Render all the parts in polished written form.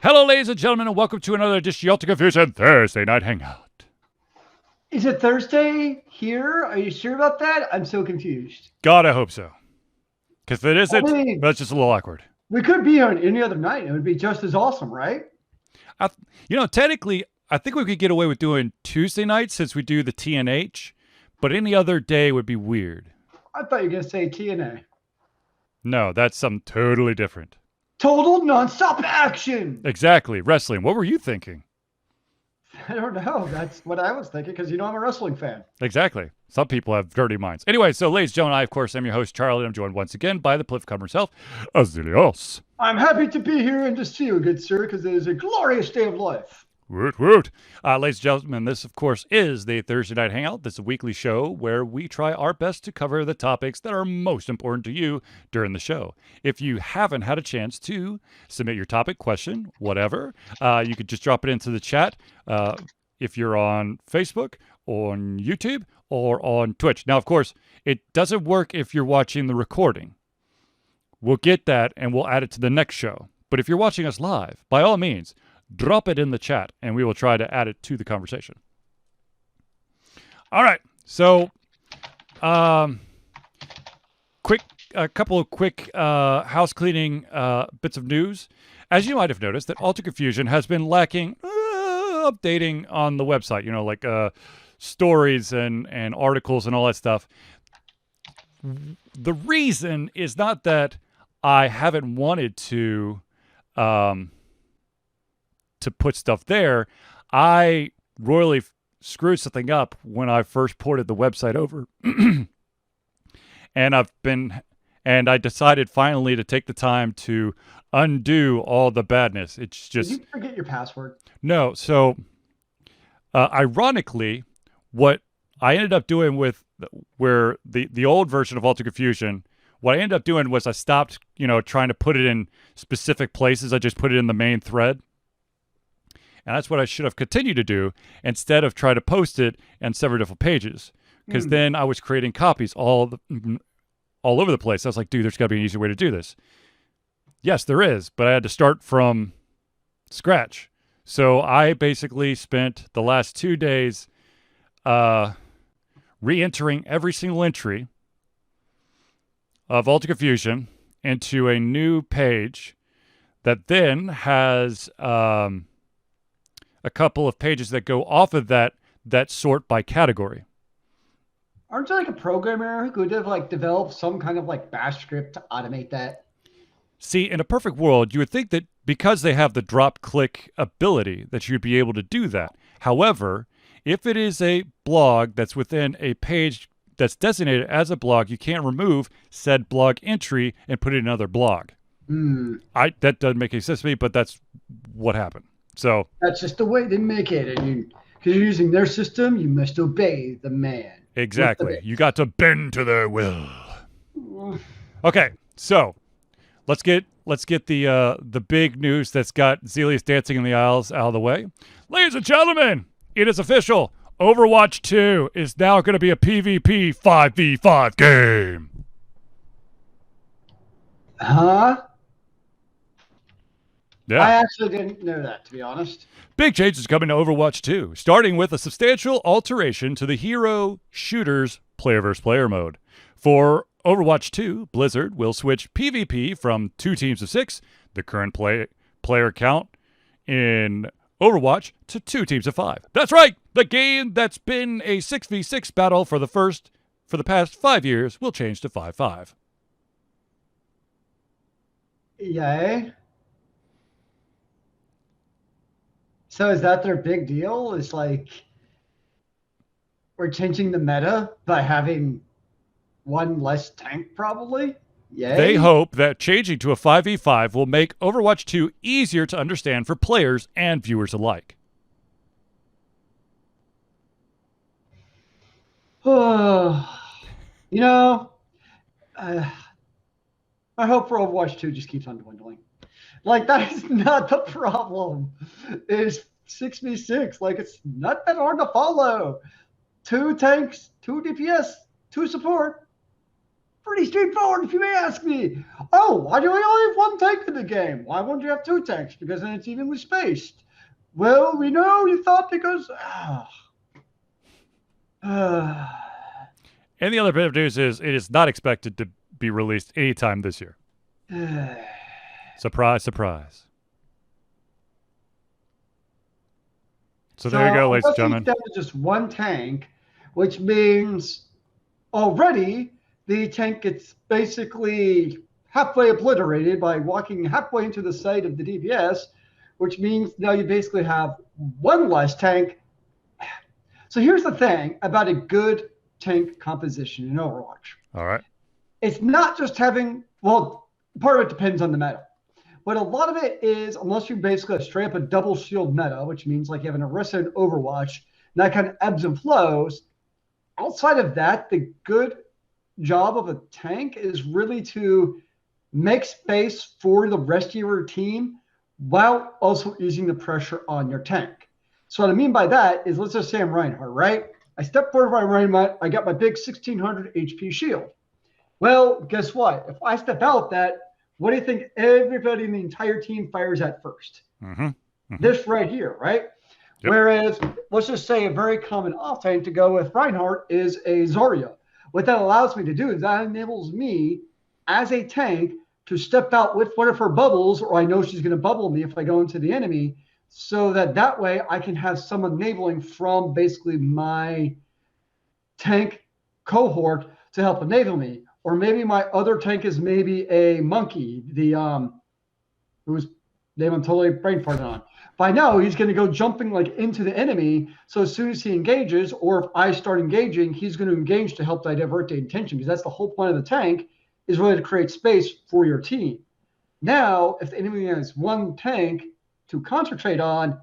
Hello, ladies and gentlemen, and welcome to another edition of Ultimate Fusion Thursday Night Hangout. Is it Thursday here? Are you sure about that? I'm so confused. God, I hope so. Because if it isn't, I mean, that's just a little awkward. we could be on any other night. It would be just as awesome, right? Technically, I think we could get away with doing Tuesday nights since we do the TNH, but any other day would be weird. I thought you were going to say TNA. No, that's something totally different. Total nonstop action. Exactly. Wrestling. What were you thinking? I don't know. That's what I was thinking because, I'm a wrestling fan. Exactly. Some people have dirty minds. Anyway, so ladies and gentlemen, I, of course, am your host, Charlie. I'm joined once again by the Pliffcomer himself, Zealeus. I'm happy to be here and to see you, good sir, because it is a glorious day of life. Woot, woot. Ladies and gentlemen, this, of course, is the Thursday Night Hangout. This is a weekly show where we try our best to cover the topics that are most important to you during the show. If you haven't had a chance to submit your topic, question, whatever, you could just drop it into the chat if you're on Facebook, on YouTube, or on Twitch. Now, of course, it doesn't work if you're watching the recording. We'll get that, and we'll add it to the next show. But if you're watching us live, by all means, drop it in the chat, and we will try to add it to the conversation. All right, so a couple of quick house cleaning bits of news. As you might have noticed, that Ultimate Fusion has been lacking updating on the website, like stories and articles and all that stuff. The reason is not that I haven't wanted to put stuff there. I royally screwed something up when I first ported the website over. And I decided finally to take the time to undo all the badness. It's just... Did you forget your password? No. So, ironically, what I ended up doing with where the old version of Ultimate Fusion, what I ended up doing was I stopped, trying to put it in specific places. I just put it in the main thread. And that's what I should have continued to do instead of try to post it on several different pages. Because then I was creating copies all over the place. I was like, dude, there's got to be an easier way to do this. Yes, there is, but I had to start from scratch. So I basically spent the last 2 days re-entering every single entry of Ultimate Fusion into a new page that then has... a couple of pages that go off of that sort by category. Aren't you like a programmer who could have developed some kind of bash script to automate that? See, in a perfect world, you would think that because they have the drop click ability that you'd be able to do that. However, if it is a blog that's within a page that's designated as a blog, you can't remove said blog entry and put it in another blog. That doesn't make any sense to me, but that's what happened. So that's just the way they make it. And because you're using their system, you must obey the man. Exactly. You got to bend to their will. Okay, so let's get the big news that's got Zealeus dancing in the aisles out of the way. Ladies and gentlemen, it is official. Overwatch 2 is now going to be a PvP 5v5 game. Huh? Yeah. I actually didn't know that, to be honest. Big changes coming to Overwatch 2, starting with a substantial alteration to the hero shooters player versus player mode. For Overwatch 2, Blizzard will switch PvP from 2 teams of 6, the current player count in Overwatch, to 2 teams of 5. That's right! The game that's been a 6v6 battle for the past 5 years will change to 5v5. Yay. So is that their big deal? It's we're changing the meta by having one less tank, probably? Yay. They hope that changing to a 5v5 will make Overwatch 2 easier to understand for players and viewers alike. My hope for Overwatch 2 just keeps on dwindling. That is not the problem. It's 6v6. It's not that hard to follow. 2 tanks, 2 DPS, 2 support. pretty straightforward if you may ask me. Oh, why do we only have one tank in the game? Why won't you have two tanks? Because then it's evenly spaced. Well, we know you thought because... And the other bit of news is it is not expected to be released anytime this year. Surprise, surprise. So there you go, ladies and gentlemen. That is just one tank, which means already the tank gets basically halfway obliterated by walking halfway into the site of the DPS, which means now you basically have one less tank. So here's the thing about a good tank composition in Overwatch. All right. It's not just having, well, part of it depends on the meta. But a lot of it is, unless you basically straight up a double shield meta, which means like you have an Orisa and Overwatch, and that kind of ebbs and flows. Outside of that, the good job of a tank is really to make space for the rest of your team while also easing the pressure on your tank. So what I mean by that is, let's just say I'm Reinhardt, right? I step forward my Reinhardt, I got my big 1600 HP shield. Well, guess what? If I step out that, what do you think everybody in the entire team fires at first? This right here, right? Yep. Whereas, let's just say a very common off tank to go with Reinhardt is a Zarya. What that allows me to do is that enables me as a tank to step out with one of her bubbles, or I know she's going to bubble me if I go into the enemy, so that way I can have some enabling from basically my tank cohort to help enable me. Or maybe my other tank is maybe a monkey, whose name I'm totally brain farting on. By now, he's going to go jumping like into the enemy. So as soon as he engages, or if I start engaging, he's going to engage to help divert the attention, because that's the whole point of the tank, is really to create space for your team. Now, if the enemy has one tank to concentrate on,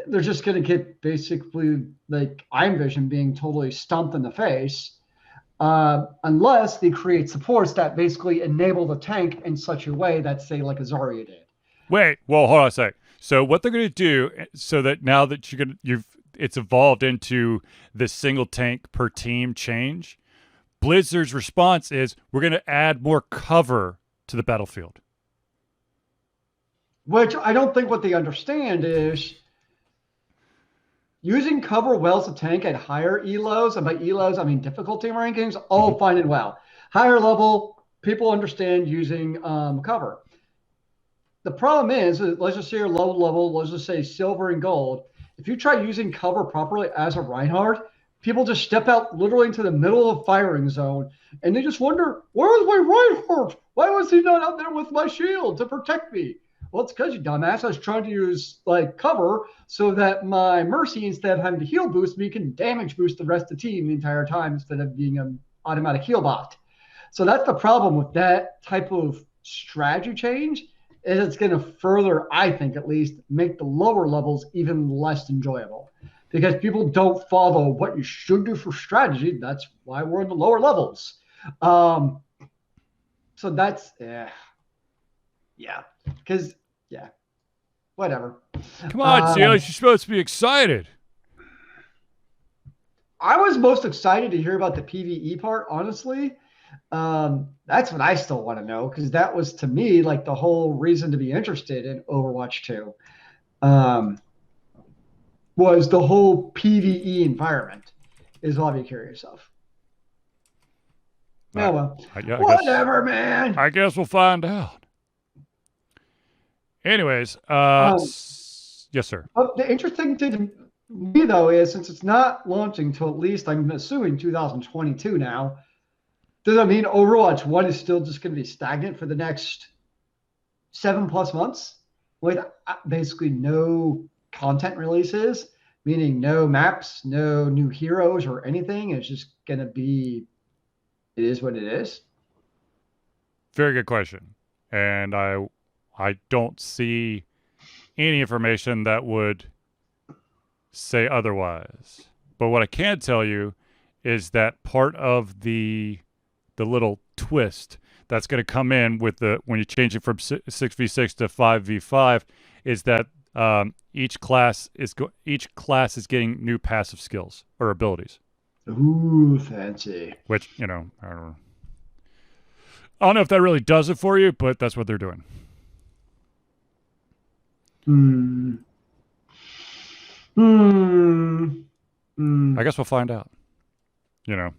they're just going to get basically, like I envision, being totally stomped in the face. Unless they create supports that basically enable the tank in such a way that, say, like a Zarya did. Wait, well, hold on a sec. So what they're going to do, so that now that it's evolved into this single tank per team change, Blizzard's response is we're going to add more cover to the battlefield. Which I don't think what they understand is using cover well as a tank at higher ELOs, and by ELOs I mean difficulty rankings, all fine and well. Higher level, people understand using cover. The problem is, let's just say your low level, let's just say silver and gold. If you try using cover properly as a Reinhardt, people just step out literally into the middle of firing zone, and they just wonder, where was my Reinhardt? Why was he not out there with my shield to protect me? Well, it's because you dumbass. I was trying to use like cover so that my Mercy, instead of having to heal boost me, can damage boost the rest of the team the entire time instead of being an automatic heal bot. So that's the problem with that type of strategy change, is it's going to further, I think at least, make the lower levels even less enjoyable. Because people don't follow what you should do for strategy. That's why we're in the lower levels. So that's, yeah. Because, yeah, whatever. Come on, Zealeus, you're supposed to be excited. I was most excited to hear about the PvE part, honestly. That's what I still want to know, because that was, to me, like the whole reason to be interested in Overwatch 2. Was the whole PvE environment is what I'd be curious of. Oh, well. Whatever, man. I guess we'll find out. Anyways, yes, sir. The interesting thing to me, though, is since it's not launching till at least, I'm assuming, 2022 now, does that mean Overwatch 1 is still just going to be stagnant for the next 7+ months with basically no content releases, meaning no maps, no new heroes or anything? It's just going to be, it is what it is? Very good question. And I don't see any information that would say otherwise. But what I can tell you is that part of the little twist that's going to come in with when you change it from 6v6 to 5v5 is that each class is getting new passive skills or abilities. Ooh, fancy. Which, I don't know. I don't know if that really does it for you, but that's what they're doing. Hmm. Hmm. I guess we'll find out. You know.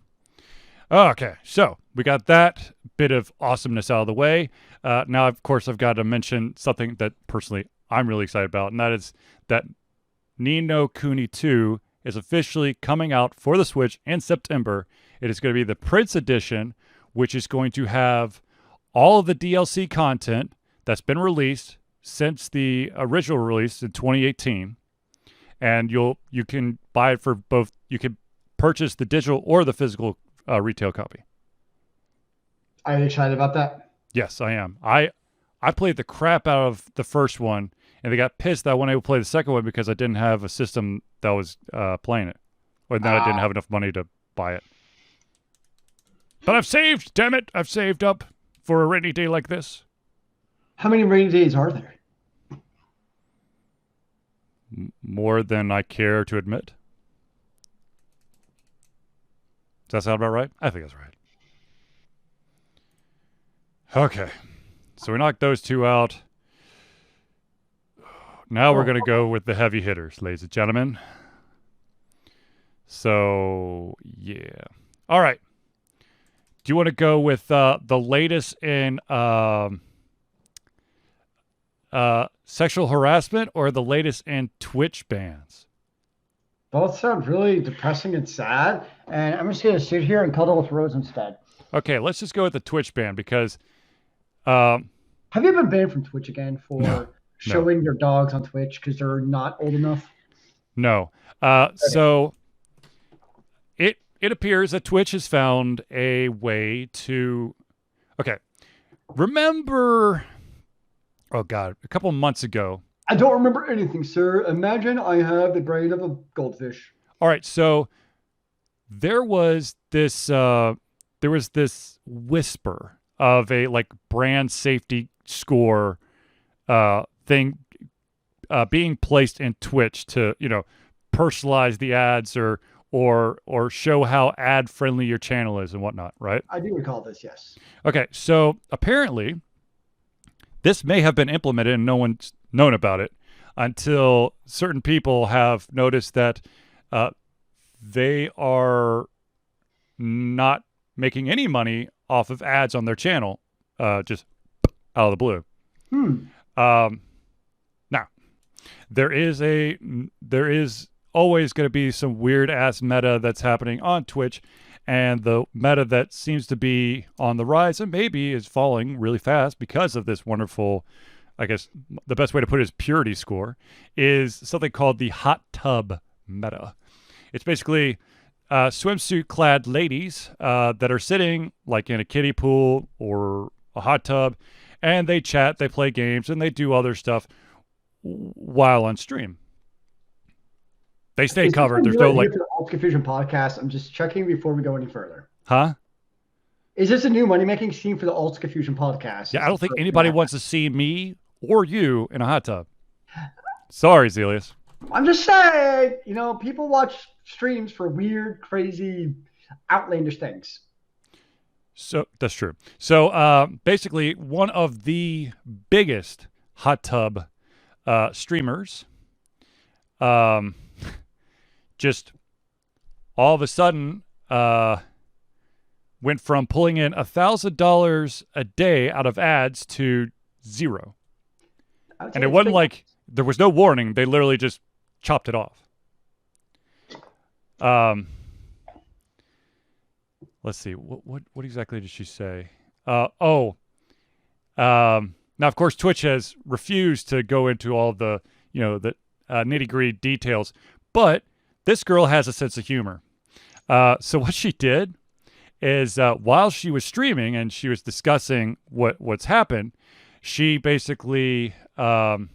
Okay, so we got that bit of awesomeness out of the way. Now, of course, I've got to mention something that personally I'm really excited about, and that is that Ni no Kuni 2 is officially coming out for the Switch in September. It is going to be the Prince Edition, which is going to have all of the DLC content that's been released since the original release in 2018. And you can buy it for both. You can purchase the digital or the physical retail copy. Are you excited about that? Yes, I am. I played the crap out of the first one, and they got pissed that I wasn't able to play the second one because I didn't have a system that was playing it, or that I didn't have enough money to buy it. But I've saved, damn it! I've saved up for a rainy day like this. How many rainy days are there? More than I care to admit. Does that sound about right? I think that's right. Okay. So we knocked those two out. Now we're going to go with the heavy hitters, ladies and gentlemen. So, yeah. All right. Do you want to go with the latest in sexual harassment or the latest in Twitch bans? Both sound really depressing and sad, and I'm just going to sit here and cuddle with Rose instead. Okay, let's just go with the Twitch ban because... have you been banned from Twitch again for showing no. your dogs on Twitch because they're not old enough? No. So it appears that Twitch has found a way to... Okay. Remember... Oh, God. A couple months ago... I don't remember anything, sir. Imagine I have the brain of a goldfish. All right, so there was this whisper of a like brand safety score thing being placed in Twitch to, personalize the ads or show how ad friendly your channel is and whatnot, right? I do recall this, yes. Okay, so apparently this may have been implemented and no one's known about it until certain people have noticed that they are not making any money off of ads on their channel, just out of the blue. Now, there is always going to be some weird ass meta that's happening on Twitch, and the meta that seems to be on the rise and maybe is falling really fast because of this wonderful, I guess the best way to put it is purity score, is something called the hot tub meta. It's basically swimsuit-clad ladies that are sitting like in a kiddie pool or a hot tub, and they chat, they play games, and they do other stuff while on stream. They stay covered. There's no like... For the Alt Confusion podcast, I'm just checking before we go any further. Huh? Is this a new money-making scheme for the Alt Confusion podcast? Yeah, I don't think anybody wants to see me or you in a hot tub. Sorry, Zealeus. I'm just saying, people watch streams for weird, crazy, outlandish things. So that's true. So basically, one of the biggest hot tub streamers just all of a sudden went from pulling in $1,000 a day out of ads to zero. And it wasn't like there was no warning. They literally just chopped it off. Let's see. What exactly did she say? Now, of course, Twitch has refused to go into all the, the nitty-gritty details, but this girl has a sense of humor. So what she did is while she was streaming and she was discussing what's happened, she basically, while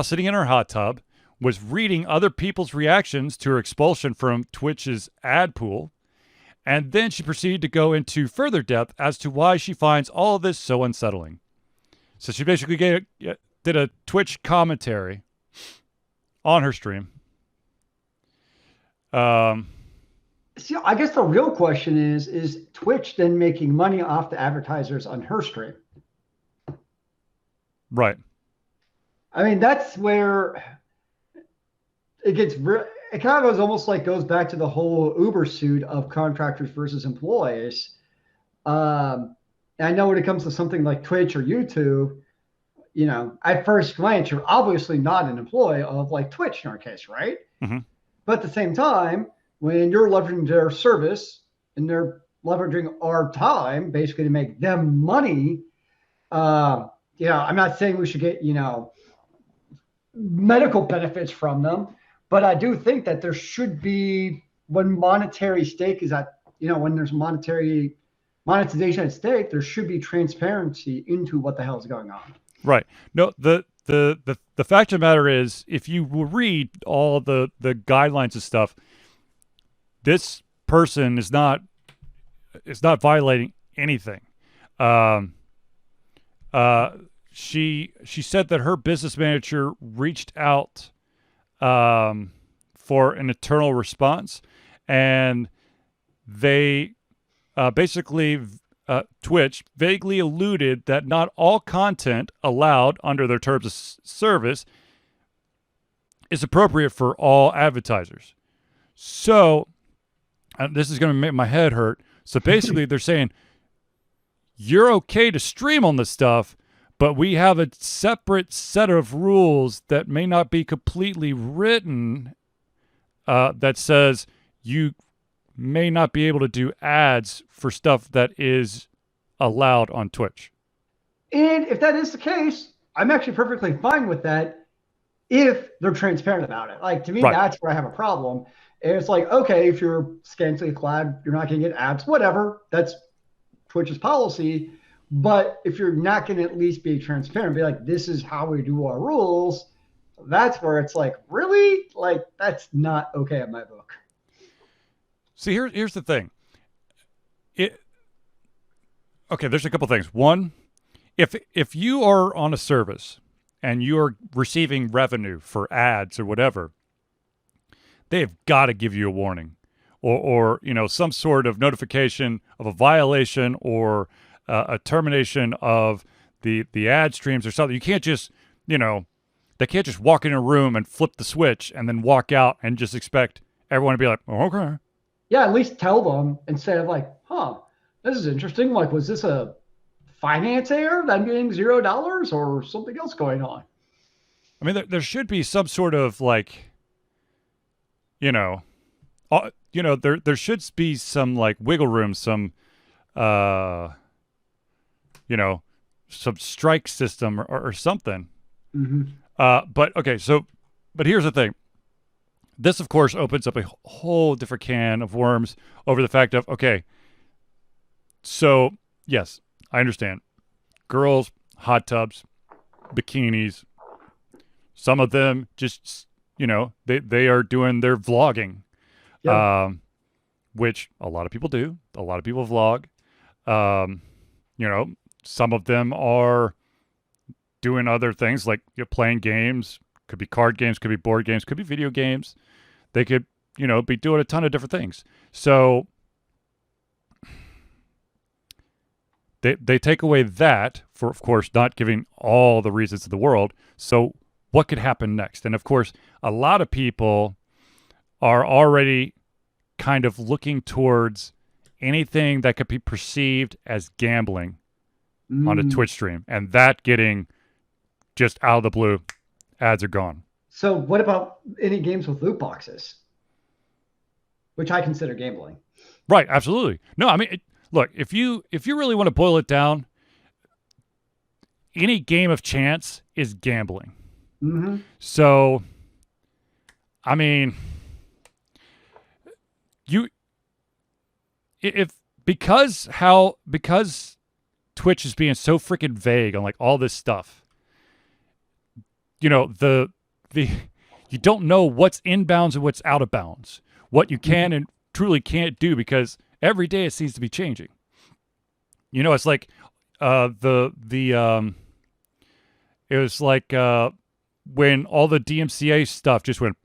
sitting in her hot tub, was reading other people's reactions to her expulsion from Twitch's ad pool. And then she proceeded to go into further depth as to why she finds all of this so unsettling. So she basically did a Twitch commentary on her stream. See, I guess the real question is Twitch then making money off the advertisers on her stream? Right. I mean, that's where it gets it kind of goes almost like goes back to the whole Uber suit of contractors versus employees. And I know when it comes to something like Twitch or YouTube, at first glance, you're obviously not an employee of like Twitch in our case, right? Mm-hmm. But at the same time, when you're leveraging their service and they're leveraging our time basically to make them money, I'm not saying we should get, medical benefits from them, but I do think that there should be, when monetary stake is at, when there's monetary monetization at stake, there should be transparency into what the hell is going on. Right. No, the fact of the matter is, if you read all the guidelines and stuff, this person is not violating anything. She said that her business manager reached out for an internal response, and they basically Twitch vaguely alluded that not all content allowed under their terms of service is appropriate for all advertisers. So, this is going to make my head hurt. So basically, they're saying you're okay to stream on this stuff, but we have a separate set of rules that may not be completely written that says you may not be able to do ads for stuff that is allowed on Twitch. And if that is the case, I'm actually perfectly fine with that if they're transparent about it. Like, to me, That's where I have a problem. And it's like, okay, if you're scantily clad, you're not going to get ads, whatever. That's Twitch's policy. But if you're not going to at least be transparent, be like, this is how we do our rules, that's where it's like, really? Like, that's not okay in my book. See, here's the thing. Okay, there's a couple things. One, if you are on a service and you are receiving revenue for ads or whatever, they've got to give you a warning or some sort of notification of a violation or a termination of the ad streams or something. You can't just, they can't just walk in a room and flip the switch and then walk out and just expect everyone to be like, oh, okay. Yeah, at least tell them instead of like, this is interesting. Like, was this a finance error that I'm getting $0 or something else going on? I mean, there should be some sort of like, there should be some like wiggle room, some, some strike system or something. Mm-hmm. But here's the thing. This, of course, opens up a whole different can of worms over the fact of, okay, so, yes, I understand. Girls, hot tubs, bikinis, some of them just, they are doing their vlogging, Yep. which a lot of people do. A lot of people vlog. Some of them are doing other things like playing games. Could be card games, could be board games, could be video games. They could, be doing a ton of different things. So they take away that for, of course, not giving all the reasons in the world. So what could happen next? And of course, a lot of people are already kind of looking towards anything that could be perceived as gambling on a Twitch stream, and that getting just out of the blue, ads are gone. So what about any games with loot boxes, which I consider gambling? Right, absolutely. No, I mean, look, if you really want to boil it down, any game of chance is gambling. Mm-hmm. So, I mean, because Twitch is being so freaking vague on like all this stuff, you don't know what's inbounds and what's out of bounds, what you can and truly can't do, because every day it seems to be changing. It's like it was like when all the DMCA stuff just went,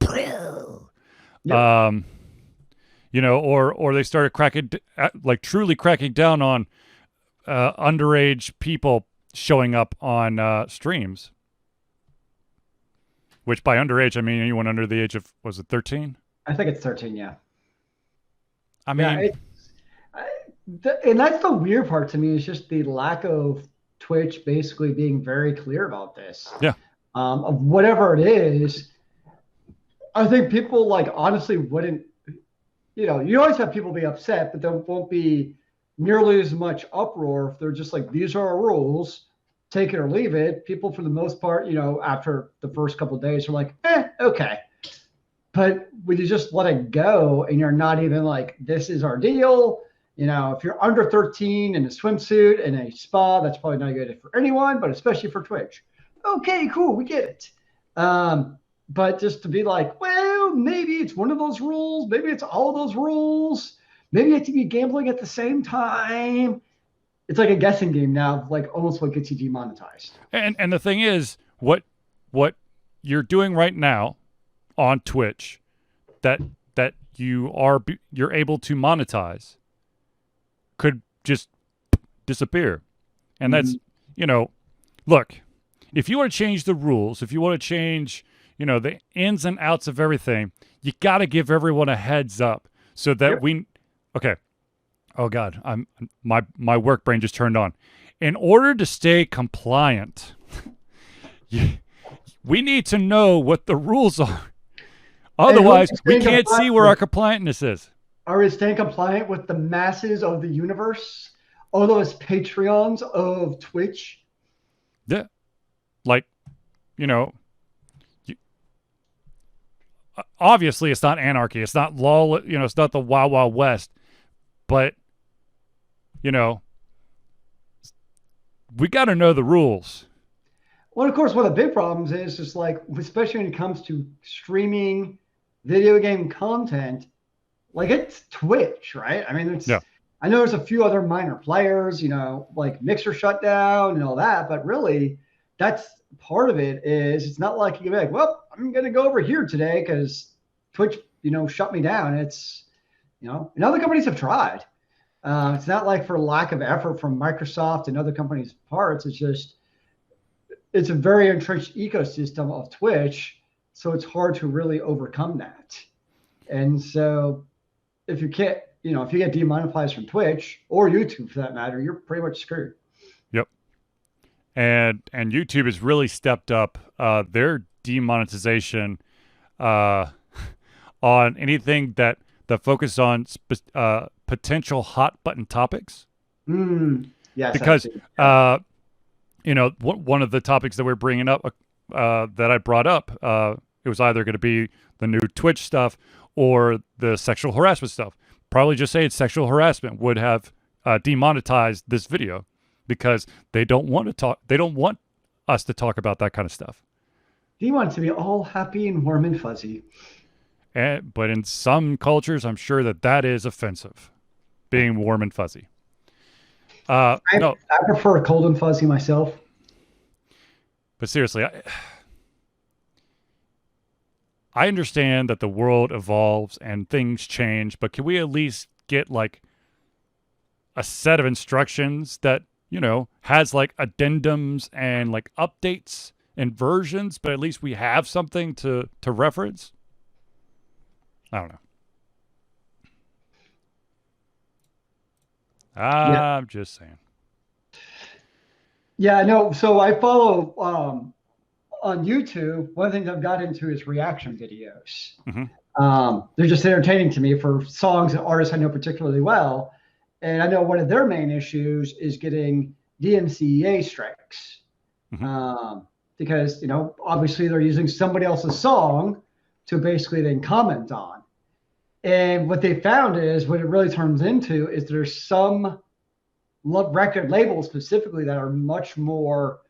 Yep. or they started like truly cracking down on underage people showing up on streams. Which by underage, I mean anyone under the age of, was it 13? I think it's 13. Yeah. I Yeah. mean, And that's the weird part to me is just the lack of Twitch basically being very clear about this. yeah, Of whatever it is, I think people like honestly wouldn't, you always have people be upset, but there won't be nearly as much uproar if they're just like, these are our rules, take it or leave it. People, for the most part, after the first couple of days, are like, okay. But when you just let it go and you're not even like, this is our deal, if you're under 13 in a swimsuit in a spa, that's probably not good for anyone, but especially for Twitch. Okay, cool, we get it. But just to be like, well, maybe it's one of those rules, maybe it's all of those rules, maybe you have to be gambling at the same time. It's like a guessing game now, like almost what gets you demonetized. and the thing is, what you're doing right now on Twitch, that you're able to monetize, could just disappear, and that's look, if you want to change the rules, if you want to change the ins and outs of everything, you got to give everyone a heads up so that okay. Oh God, my work brain just turned on. In order to stay compliant, we need to know what the rules are. Otherwise, we can't see where our compliantness is. Are we staying compliant with the masses of the universe? All those Patreons of Twitch? Yeah. Like, obviously it's not anarchy. It's not law, it's not the Wild Wild West. But, we got to know the rules. Well, of course, one of the big problems is just like, especially when it comes to streaming video game content, like it's Twitch, right? I mean, I know there's a few other minor players, like Mixer shut down and all that, but really that's part of it. Is it's not like you can be like, well, I'm going to go over here today because Twitch, shut me down. It's, and other companies have tried. It's not like for lack of effort from Microsoft and other companies' parts. It's just, it's a very entrenched ecosystem of Twitch, so it's hard to really overcome that. And so if you can't, if you get demonetized from Twitch or YouTube for that matter, you're pretty much screwed. Yep. And YouTube has really stepped up their demonetization on anything that focus on potential hot button topics. Yes. Because one of the topics that we're bringing up, that I brought up, it was either going to be the new Twitch stuff or the sexual harassment stuff. Probably just say it's sexual harassment would have demonetized this video because they don't want to talk. They don't want us to talk about that kind of stuff. They want it to be all happy and warm and fuzzy. But in some cultures, I'm sure that is offensive, being warm and fuzzy. I prefer cold and fuzzy myself. But seriously, I understand that the world evolves and things change, but can we at least get like a set of instructions that, has like addendums and like updates and versions, but at least we have something to reference? I don't know. I'm just saying. Yeah, no. So I follow on YouTube. One of the things I've got into is reaction videos. They're just entertaining to me for songs and artists I know particularly well. And I know one of their main issues is getting DMCA strikes. Because, obviously they're using somebody else's song to basically then comment on. And what they found is what it really turns into is there's some record labels specifically that are much more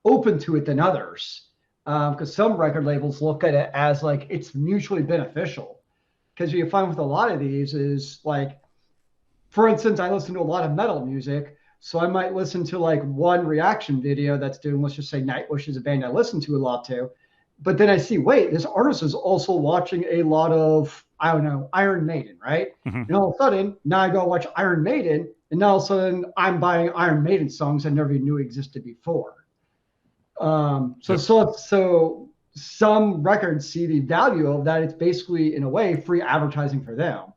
open to it than others. Because some record labels look at it as like it's mutually beneficial. Because what you find with a lot of these is like, for instance, I listen to a lot of metal music. So I might listen to like one reaction video that's doing, let's just say Nightwish is a band I listen to a lot too. But then I see, wait, this artist is also watching a lot of I don't know, Iron Maiden, right? Hmm. And all of a sudden, now I go watch Iron Maiden, and now all of a sudden I'm buying Iron Maiden songs I never even knew existed before. Yep. So some records see the value of that. It's basically, in a way, free advertising for them.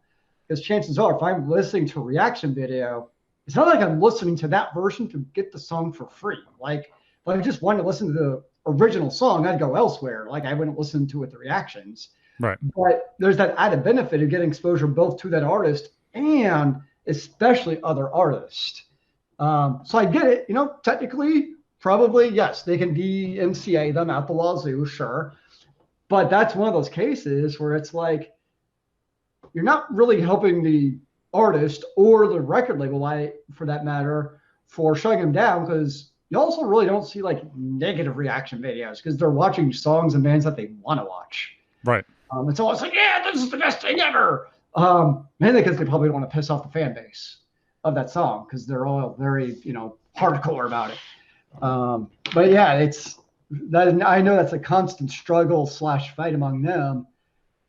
Because chances are, if I'm listening to a reaction video, it's not like I'm listening to that version to get the song for free. Like, if I just wanted to listen to the original song, I'd go elsewhere. Like, I wouldn't listen to it, the reactions. Right. But there's that added benefit of getting exposure both to that artist and especially other artists. So I get it. Technically, probably, yes, they can DMCA them out the wazoo, sure. But that's one of those cases where it's like, you're not really helping the artist or the record label, for that matter, for shutting them down, because you also really don't see like negative reaction videos because they're watching songs and bands that they want to watch. Right. It's always like, yeah, this is the best thing ever. Mainly because they probably don't want to piss off the fan base of that song because they're all very, hardcore about it. But yeah, it's that. I know that's a constant struggle / fight among them,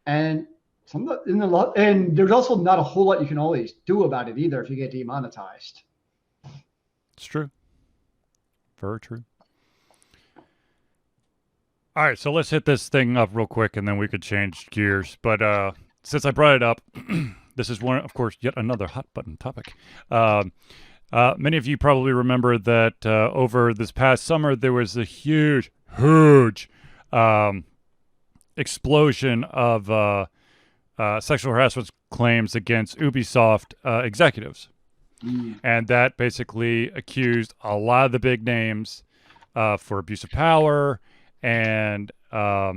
and and there's also not a whole lot you can always do about it either if you get demonetized. It's true. Very true. All right, so let's hit this thing up real quick, and then we could change gears. But since I brought it up, this is one, of course, yet another hot button topic. Many of you probably remember that over this past summer there was a huge explosion of sexual harassment claims against Ubisoft executives, and that basically accused a lot of the big names for abuse of power and a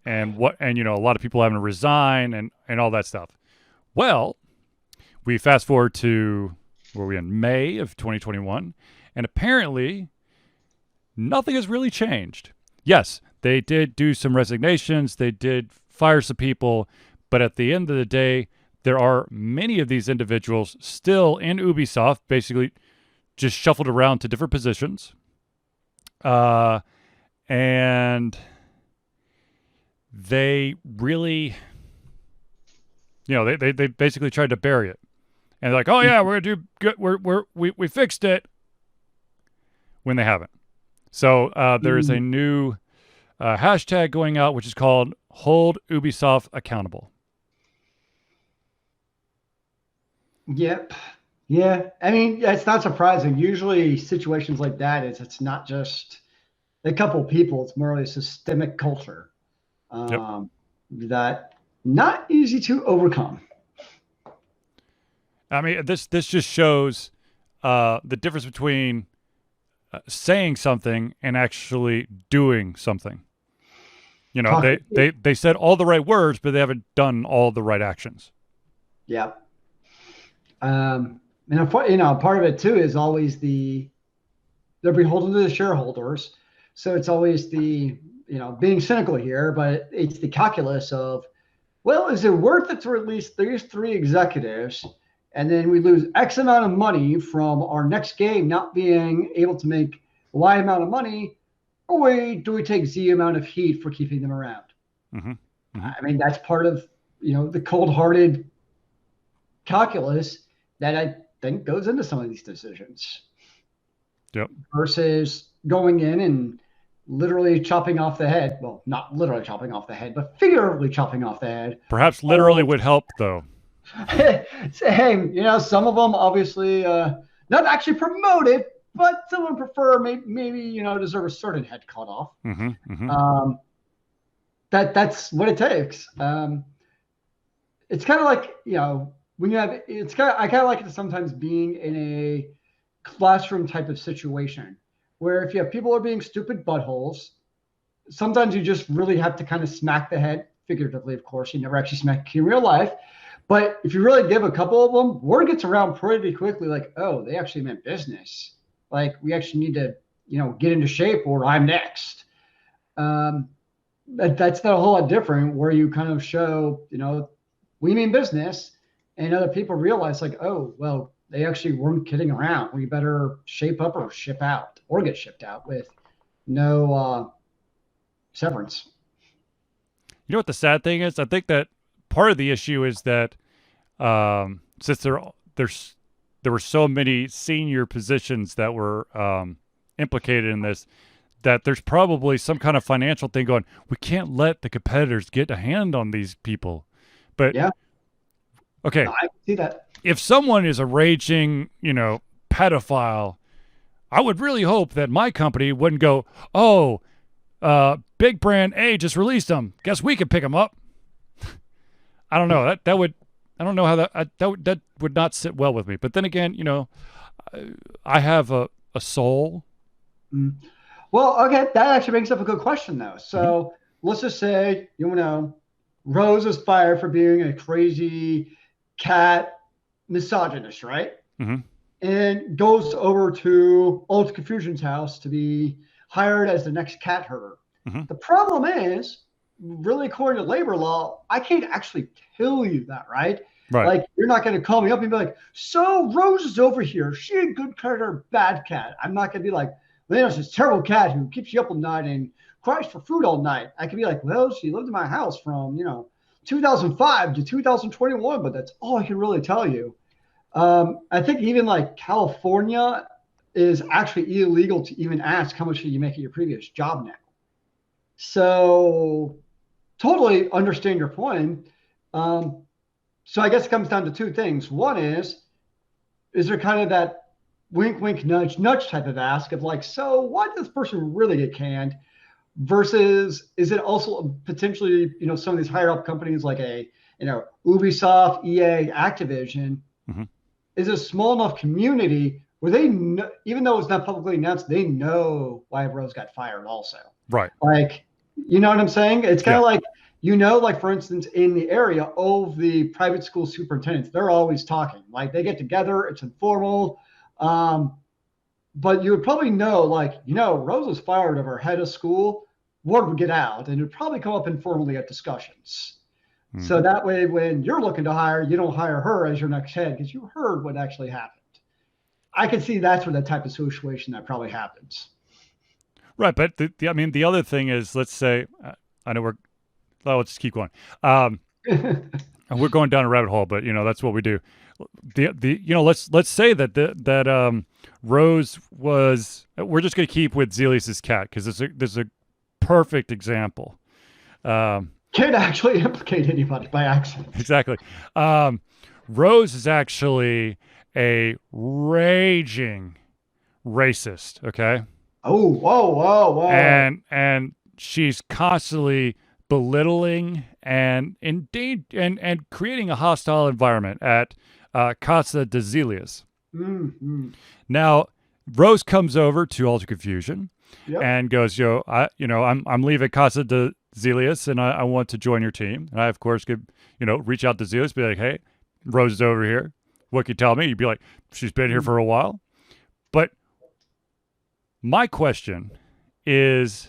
lot of people having to resign and all that stuff. Well, we fast forward to where we in May of 2021, and apparently nothing has really changed. Yes, they did do some resignations, they did fire some people, but at the end of the day, there are many of these individuals still in Ubisoft, basically just shuffled around to different positions. And they really, they basically tried to bury it. And they're like, oh yeah, we're gonna do good. We fixed it, when they haven't. So there is a new hashtag going out, which is called "Hold Ubisoft Accountable." Yep. Yeah. I mean, it's not surprising. Usually, situations like that it's not just a couple of people; it's more of a systemic culture that not easy to overcome. I mean, this just shows the difference between saying something and actually doing something. They said all the right words, but they haven't done all the right actions. Yeah. And part of it too is always they're beholden to the shareholders, so it's always being cynical here, but it's the calculus of, well, is it worth it to release these 3 executives? And then we lose X amount of money from our next game not being able to make Y amount of money, or do we take Z amount of heat for keeping them around? Mm-hmm. Mm-hmm. I mean, that's part of the cold-hearted calculus that I think goes into some of these decisions. Yep. Versus going in and literally chopping off the head. Well, not literally chopping off the head, but figuratively chopping off the head. Perhaps literally would help, though. Hey, some of them obviously not actually promoted, but some of them prefer maybe deserve a certain head cut off. Mm-hmm, mm-hmm. That's what it takes. It's kind of like when you have I kind of like it sometimes being in a classroom type of situation where if you have people who are being stupid buttholes, sometimes you just really have to kind of smack the head, figuratively, of course. You never actually smack in real life. But if you really give a couple of them, word gets around pretty quickly, like, oh, they actually meant business. Like, we actually need to, get into shape, or I'm next. That's not a whole lot different, where you kind of show, we mean business, and other people realize, like, oh, well, they actually weren't kidding around. We better shape up or ship out, or get shipped out with no severance. You know what the sad thing is? I think that part of the issue is that since there were so many senior positions that were implicated in this, that there's probably some kind of financial thing going. We can't let the competitors get a hand on these people. But Yeah, okay, no, I can see that. if someone is a raging, pedophile, I would really hope that my company wouldn't go, oh, big brand A just released them. Guess we could pick them up. I don't know. That would, I don't know how that would not sit well with me. But then again, I have a soul. Mm. Well, okay, that actually brings up a good question, though. So let's just say, Rose is fired for being a crazy cat misogynist, right? Mm-hmm. And goes over to Old Confusion's house to be hired as the next cat herder. Mm-hmm. The problem is, really, according to labor law, I can't actually tell you that, right? Right. Like, you're not going to call me up and be like, so Rose is over here. She a good cat or bad cat? I'm not going to be like, Leo's this terrible cat who keeps you up all night and cries for food all night. I could be like, well, she lived in my house from, 2005 to 2021, but that's all I can really tell you. I think even like California is actually illegal to even ask how much did you make at your previous job now. So totally understand your point. So I guess it comes down to two things. One is there kind of that wink, wink, nudge, nudge type of ask of like, so why did this person really get canned? Versus, is it also potentially, some of these higher up companies like Ubisoft, EA, Activision, mm-hmm. is a small enough community where they know, even though it's not publicly announced, they know why Rose got fired also. Right. Like, you know what I'm saying? It's kind of like, like, for instance, in the area, all of the private school superintendents, they're always talking. Like, they get together, it's informal. But you would probably know, like, Rose was fired of her head of school, word would get out, and it would probably come up informally at discussions. Mm-hmm. So that way, when you're looking to hire, you don't hire her as your next head because you heard what actually happened. I can see that's where that type of situation that probably happens. Right, but the other thing is, let's say, I know let's just keep going. We're going down a rabbit hole, but that's what we do. Let's say that Rose was. We're just going to keep with Zealeus's cat because there's a perfect example. Can't actually implicate anybody by accident. Exactly. Rose is actually a raging racist. Okay. Oh, whoa. And she's constantly belittling and creating a hostile environment at Casa de Zealeus. Mm-hmm. Now, Rose comes over to Alter Confusion and goes, I'm leaving Casa de Zealeus and I want to join your team. And I, of course, could, reach out to Zealeus, be like, hey, Rose is over here. What can you tell me? You'd be like, she's been here for a while. But my question is,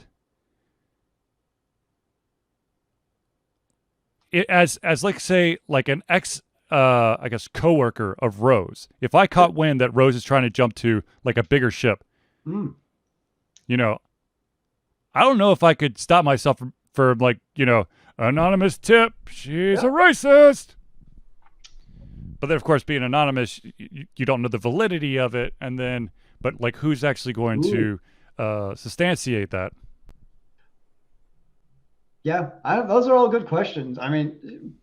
as like, say, like an ex, I guess, coworker of Rose, if I caught wind that Rose is trying to jump to like a bigger ship, I don't know if I could stop myself from like, anonymous tip, she's a racist. But then, of course, being anonymous, you don't know the validity of it. And then, but like, who's actually going to substantiate that? Yeah, those are all good questions. I mean,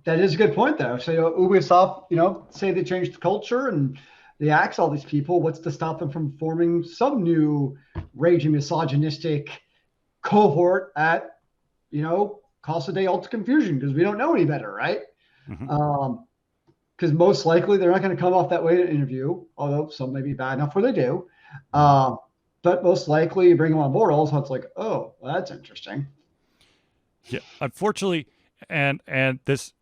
that is a good point, though. So Ubisoft, say they changed the culture and they axe all these people. What's to stop them from forming some new raging misogynistic cohort at, Casa de Alta Confusion? Because we don't know any better, right? Mm-hmm. Because most likely they're not going to come off that way in an interview, although some may be bad enough where they do. But most likely you bring them on board, also it's like, oh, well, that's interesting. Yeah, unfortunately, and this,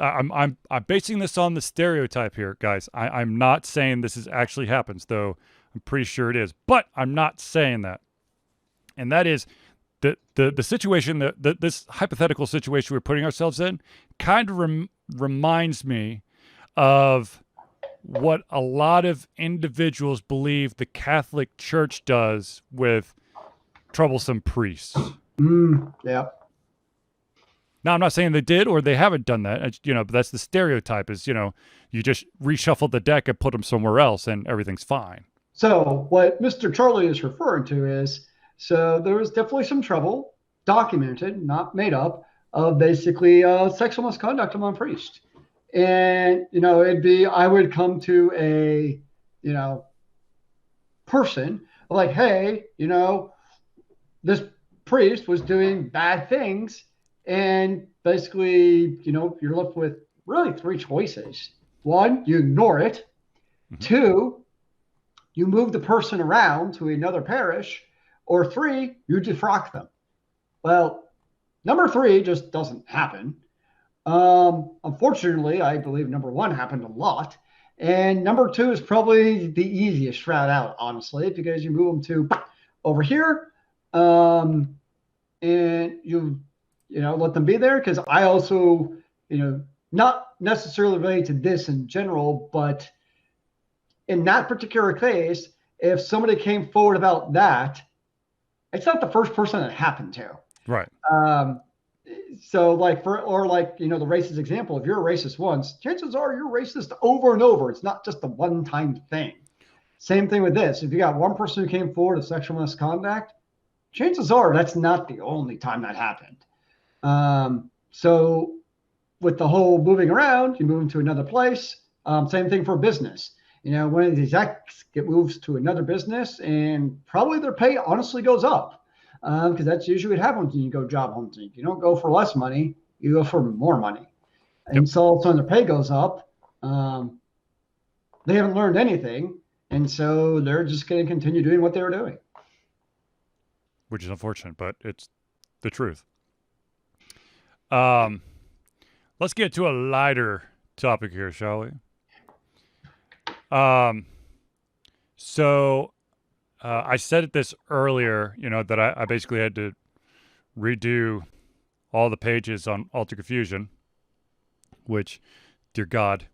I'm basing this on the stereotype here, guys. I'm not saying this actually happens, though I'm pretty sure it is. But I'm not saying that, and that is the situation that this hypothetical situation we're putting ourselves in kind of reminds me of what a lot of individuals believe the Catholic Church does with troublesome priests. Yeah. Now, I'm not saying they did or they haven't done that. But that's the stereotype is, you just reshuffle the deck and put them somewhere else and everything's fine. So what Mr. Charlie is referring to is, so there was definitely some trouble, documented, not made up, of basically sexual misconduct among priests. And, I would come to a, person like, hey, this priest was doing bad things. And basically, you're left with really three choices. One, you ignore it. Mm-hmm. Two, you move the person around to another parish. Or three, you defrock them. Well, number three just doesn't happen. Unfortunately, I believe number one happened a lot. And number two is probably the easiest route out, honestly, because you move them to over here. And you let them be there, because I also, not necessarily related to this in general, but in that particular case, if somebody came forward about that, it's not the first person it happened to. Right. So the racist example, if you're a racist once, chances are you're racist over and over. It's not just a one-time thing. Same thing with this. If you got one person who came forward of sexual misconduct, chances are that's not the only time that happened. So with the whole moving around, you move them to another place. Same thing for business. One of these execs get moved to another business, and probably their pay honestly goes up, because that's usually what happens when you go job hunting. You don't go for less money, you go for more money. And so all of a sudden their pay goes up. They haven't learned anything, and so they're just going to continue doing what they were doing. Which is unfortunate, but it's the truth. Let's get to a lighter topic here, shall we? So I said this earlier, that I basically had to redo all the pages on Alter Confusion, which, dear God,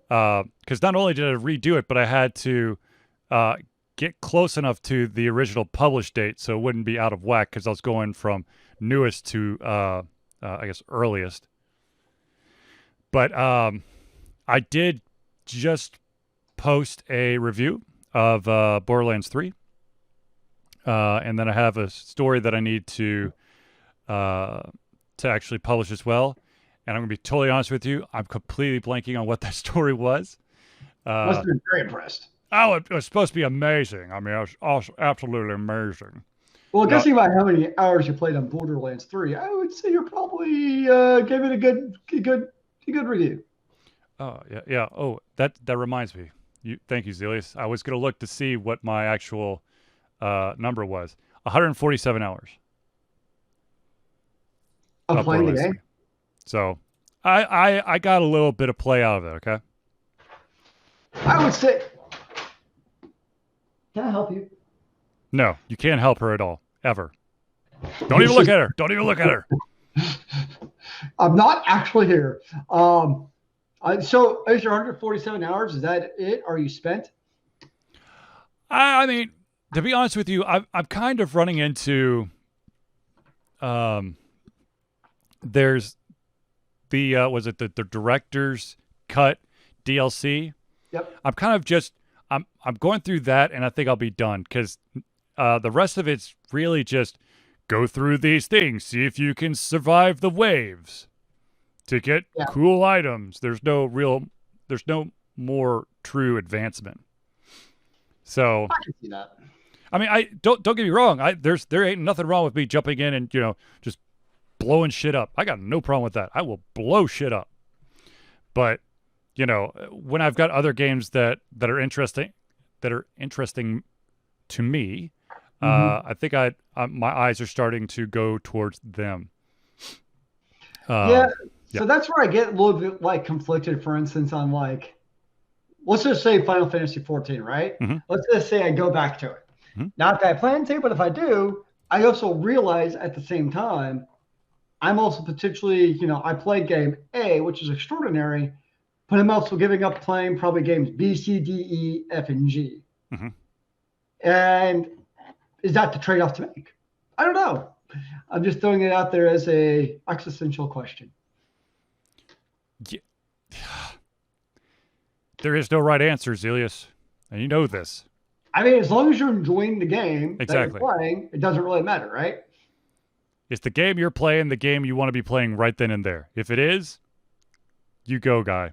because not only did I redo it, but I had to get close enough to the original published date so it wouldn't be out of whack, because I was going from newest to, I guess, earliest. But I did just post a review of Borderlands 3. And then I have a story that I need to actually publish as well. And I'm going to be totally honest with you, I'm completely blanking on what that story was. Must have been very impressed. Oh, it was supposed to be amazing. I mean, it was absolutely amazing. Well, guessing by how many hours you played on Borderlands 3, I would say you're probably gave it a good review. Oh, yeah. Oh, that reminds me. Thank you, Zealeus. I was going to look to see what my actual number was. 147 hours. Of playing the game? So, I got a little bit of play out of it, okay? I would say... Can I help you? No, you can't help her at all. Ever. Don't even look at her. Don't even look at her. I'm not actually here. So is your 147 hours, is that it? Are you spent? I mean, to be honest with you, I'm kind of running into there's the was it the director's cut DLC? Yep. I'm kind of just I'm going through that, and I think I'll be done, because the rest of it's really just go through these things, see if you can survive the waves to get cool items. There's no more true advancement. So I can see that. I mean, don't get me wrong. There ain't nothing wrong with me jumping in and just blowing shit up. I got no problem with that. I will blow shit up. But when I've got other games that are interesting to me, I think my eyes are starting to go towards them. So that's where I get a little bit conflicted. For instance, on let's just say Final Fantasy 14, right? Mm-hmm. Let's just say I go back to it. Mm-hmm. Not that I plan to, but if I do, I also realize at the same time, I'm also potentially, I played game A, which is extraordinary, but I'm also giving up playing probably games B, C, D, E, F, and G. Mm-hmm. And is that the trade-off to make? I don't know. I'm just throwing it out there as a existential question. Yeah. There is no right answer, Zealeus, and you know this. I mean, as long as you're enjoying the game that you're Exactly. playing, it doesn't really matter, right? It's the game you're playing, the game you want to be playing right then and there. If it is, you go, guy.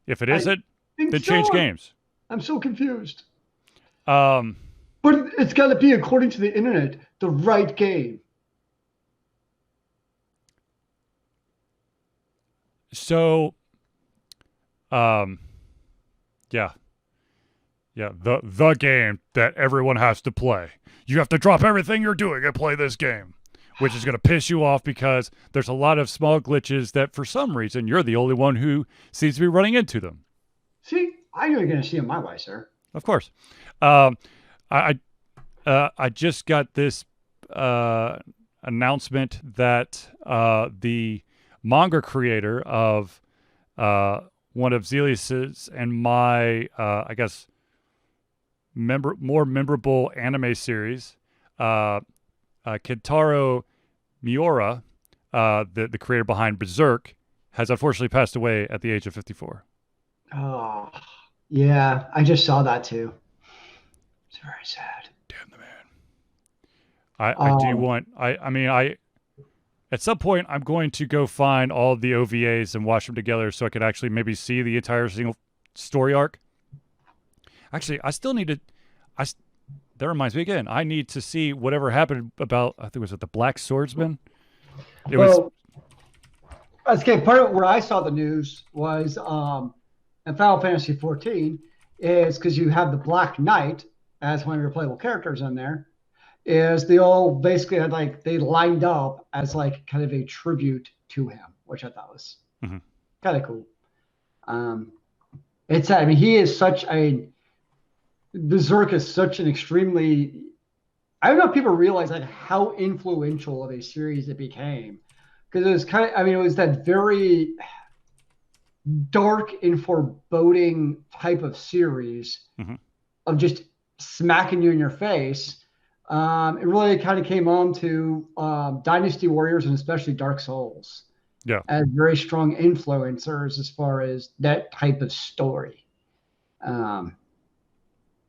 If it I isn't, think then change so. games. I'm so confused. Um, But it's got to be, according to the internet, the right game. so, um, yeah, yeah, the game that everyone has to play. You have to drop everything you're doing and play this game, which is going to piss you off because there's a lot of small glitches that, for some reason, you're the only one who seems to be running into them. See, I know you're going to see it my way, sir. Of course. Um, I just got this announcement that the manga creator of one of Zealeus's and my, I guess, more memorable anime series, Kentaro Miura, the creator behind Berserk, has unfortunately passed away at the age of 54. Oh, yeah, I just saw that too. It's very sad. Damn the man. I do want I mean I at some point I'm going to go find all the OVAs and watch them together so I could actually maybe see the entire single story arc. Actually, I still need to that reminds me again. I need to see whatever happened about I think it was the Black Swordsman. It was Well, okay, part of where I saw the news was in Final Fantasy 14 is because you have the Black Knight as one of your playable characters in there. Is they all basically had like they lined up as like kind of a tribute to him, which I thought was Mhm. kind of cool. Um, it's I mean he is such a Berserk is such an extremely I don't know if people realize like how influential of a series it became because it was kind of I mean it was that very dark and foreboding type of series Mhm. of just smacking you in your face. It really kind of came on to Dynasty Warriors and especially Dark Souls Yeah. as very strong influencers as far as that type of story. Um,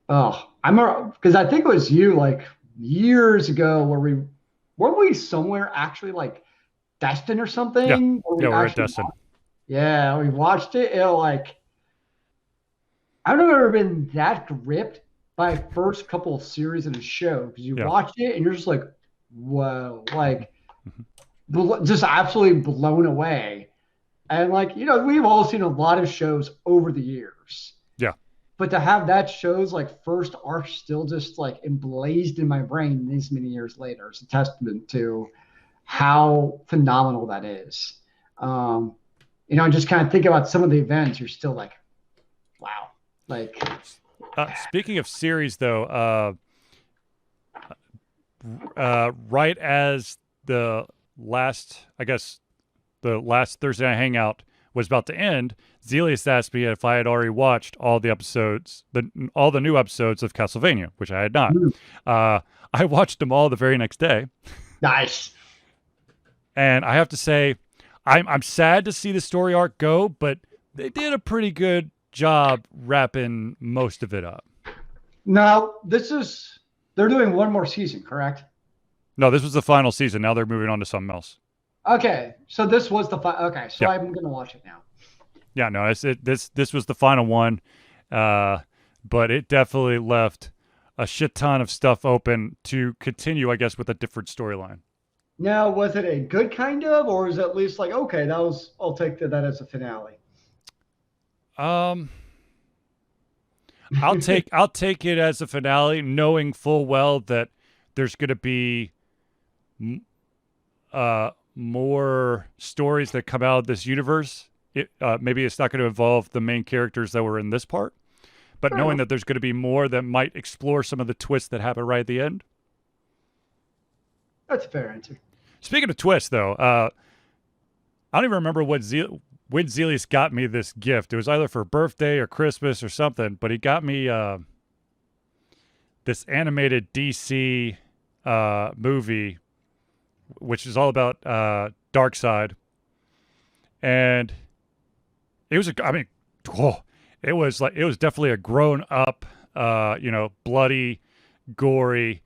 oh, I'm because I think it was you like years ago where we weren't we somewhere actually like Destin or Yeah. something, or Yeah, we we're at actually Destin. yeah we watched it. It like I don't know if I've ever been that gripped by first couple of series in a show because you Yeah. watch it and you're just like, whoa, Mhm. like Mhm. just absolutely blown away. And like, you know, we've all seen a lot of shows over the years, Yeah. but to have that show's like first arc still just like emblazed in my brain these many years later is a testament to how phenomenal that is. Um, you know, just kind of think about some of the events, you're still like, wow, like Speaking of series, though, right as the last, I guess, the last Thursday Night Hangout was about to end, Zealeus asked me if I had already watched all the episodes, all the new episodes of Castlevania, which I had not. Uh, I watched them all the very next day, nice. and I have to say, I'm sad to see the story arc go, but they did a pretty good job wrapping most of it up. Now, they're doing one more season, correct? No, this was the final season. Now they're moving on to something else. Okay, so this was okay, so Yeah, I'm gonna watch it now. yeah. No, this was the final one, but it definitely left a shit ton of stuff open to continue, I guess, with a different storyline. Now, was it a good kind of, or is it at least like, okay, that was, I'll take that as a finale? Um, I'll take it as a finale, knowing full well that there's going to be more stories that come out of this universe. Maybe it's not going to involve the main characters that were in this part, but Fair knowing enough. that there's going to be more that might explore some of the twists that happen right at the end. That's a fair answer. Speaking of twists, though, I don't even remember when Zealeus got me this gift. It was either for birthday or Christmas or something, but he got me this animated DC movie which is all about Dark Side, and it was it was definitely a grown up, bloody, gory,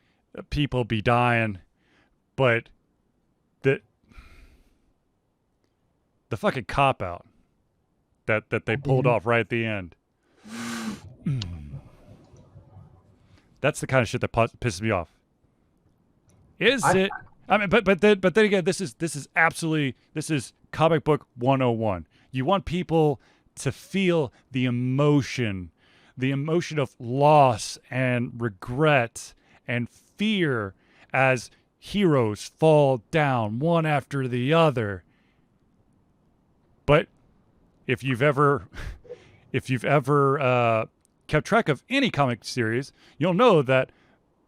people be dying, but the fucking cop out that they pulled off right at the end. That's the kind of shit that pisses me off. I mean, but then again, this is comic book 101. You want people to feel the emotion of loss and regret and fear as heroes fall down one after the other. But if you've ever kept track of any comic series, you'll know that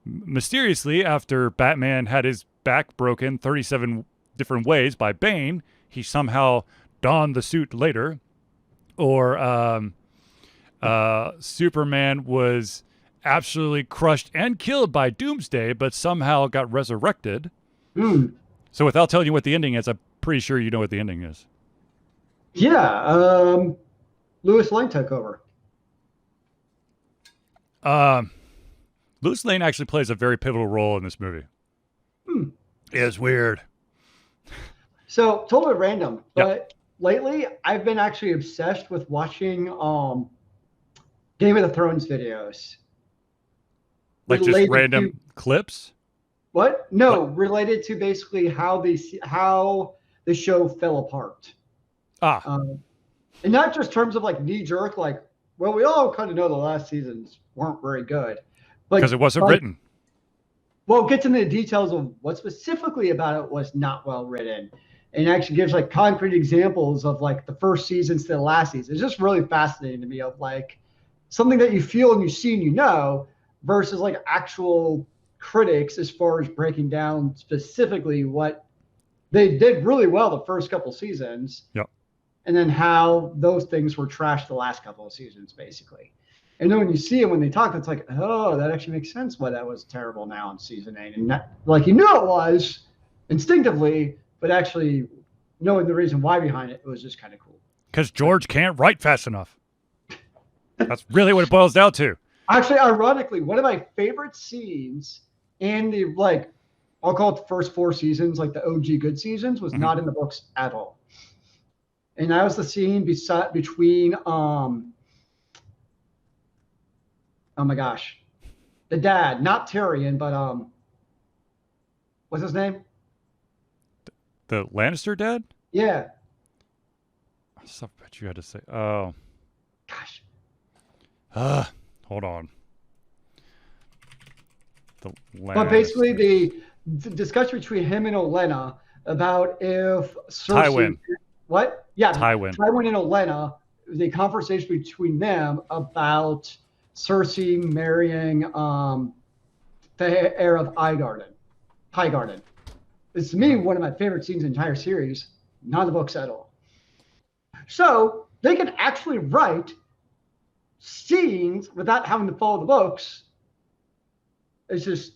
mysteriously, after Batman had his back broken 37 different ways by Bane, he somehow donned the suit later. Or Superman was absolutely crushed and killed by Doomsday, but somehow got resurrected. So without telling you what the ending is, I'm pretty sure you know what the ending is. Yeah, Lois Lane took over. Lois Lane actually plays a very pivotal role in this movie. It's weird. So totally random, but lately I've been actually obsessed with watching Game of the Thrones videos. Like just random clips? What? No, related to basically how the show fell apart. And not just terms of like knee jerk, like, well, we all kind of know the last seasons weren't very good. Because it wasn't written. Well, it gets into the details of what specifically about it was not well written. And actually gives like concrete examples of like the first seasons to the last season. It's just really fascinating to me of like something that you feel and you see and you know versus like actual critics as far as breaking down specifically what they did really well the first couple seasons. Yep. And then how those things were trashed the last couple of seasons, basically. And then when you see it, when they talk, it's like, oh, that actually makes sense why that was terrible now in season 8. And that, like, you knew it was instinctively, but actually knowing the reason why behind it, it was just kind of cool. Because George can't write fast enough. That's really what it boils down to. Actually, ironically, one of my favorite scenes in the, like, I'll call it the first 4 seasons, like the OG good seasons, was not in the books at all. And that was the scene between, oh my gosh, the dad, not Tyrion, but what's his name? The Lannister dad? Yeah. I bet you had to say. Oh. Gosh. Hold on. But basically, the discussion between him and Olenna about if Cersei. Tywin. What? Yeah. Tywin and Olenna, the conversation between them about Cersei marrying the heir of Highgarden. It's, to me, one of my favorite scenes in the entire series, not in the books at all. So they can actually write scenes without having to follow the books. It's just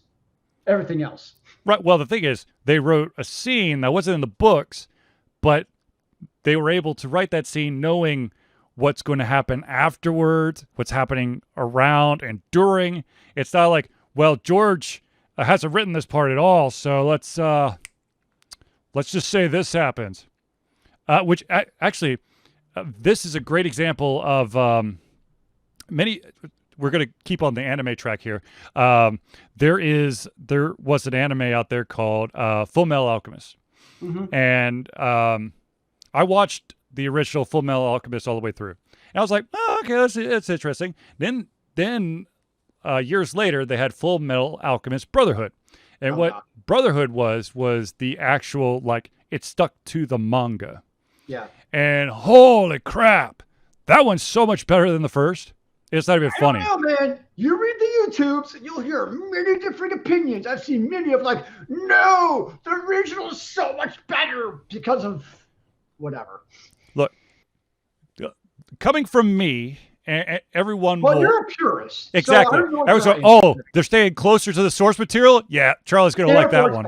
everything else. Right. Well, the thing is, they wrote a scene that wasn't in the books, but they were able to write that scene knowing what's going to happen afterwards, what's happening around and during. It's not like, well, George hasn't written this part at all, so let's just say this happens. Which actually, this is a great example of many. We're going to keep on the anime track here. There was an anime out there called Full Metal Alchemist, and I watched the original Full Metal Alchemist all the way through, and I was like, oh, okay, that's interesting. Then years later, they had Full Metal Alchemist Brotherhood, and what Brotherhood was the actual, like, it stuck to the manga. Yeah. And holy crap, that one's so much better than the first. It's not even funny. I don't know, man. You read the YouTubes and you'll hear many different opinions. I've seen many of like, no, the original is so much better because of whatever. Look, coming from me, and everyone Well, you're a purist. Exactly. So everyone's like, they're staying closer to the source material? Yeah, Charlie's going to like that one.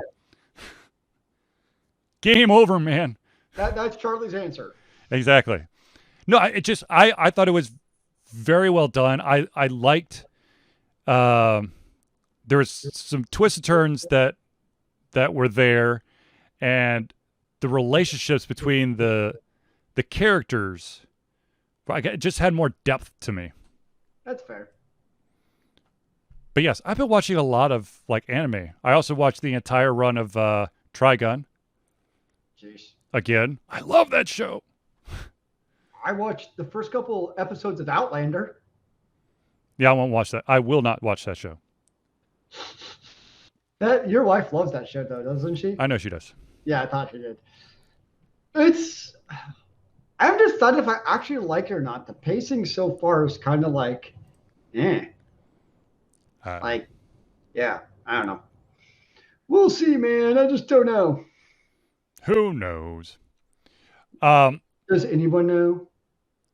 Game over, man. That's Charlie's answer. Exactly. No, I thought it was very well done. I liked there was some twists and turns that were there, and the relationships between the characters it just had more depth to me. That's fair. But yes, I've been watching a lot of like anime. I also watched the entire run of Trigun. Jeez. Again, I love that show. I watched the first couple episodes of Outlander. Yeah, I won't watch that. I will not watch that show. Your wife loves that show, though, doesn't she? I know she does. Yeah, I thought she did. I haven't decided if I actually like it or not. The pacing so far is kind of like, yeah, I don't know. We'll see, man. I just don't know. Who knows? Does anyone know?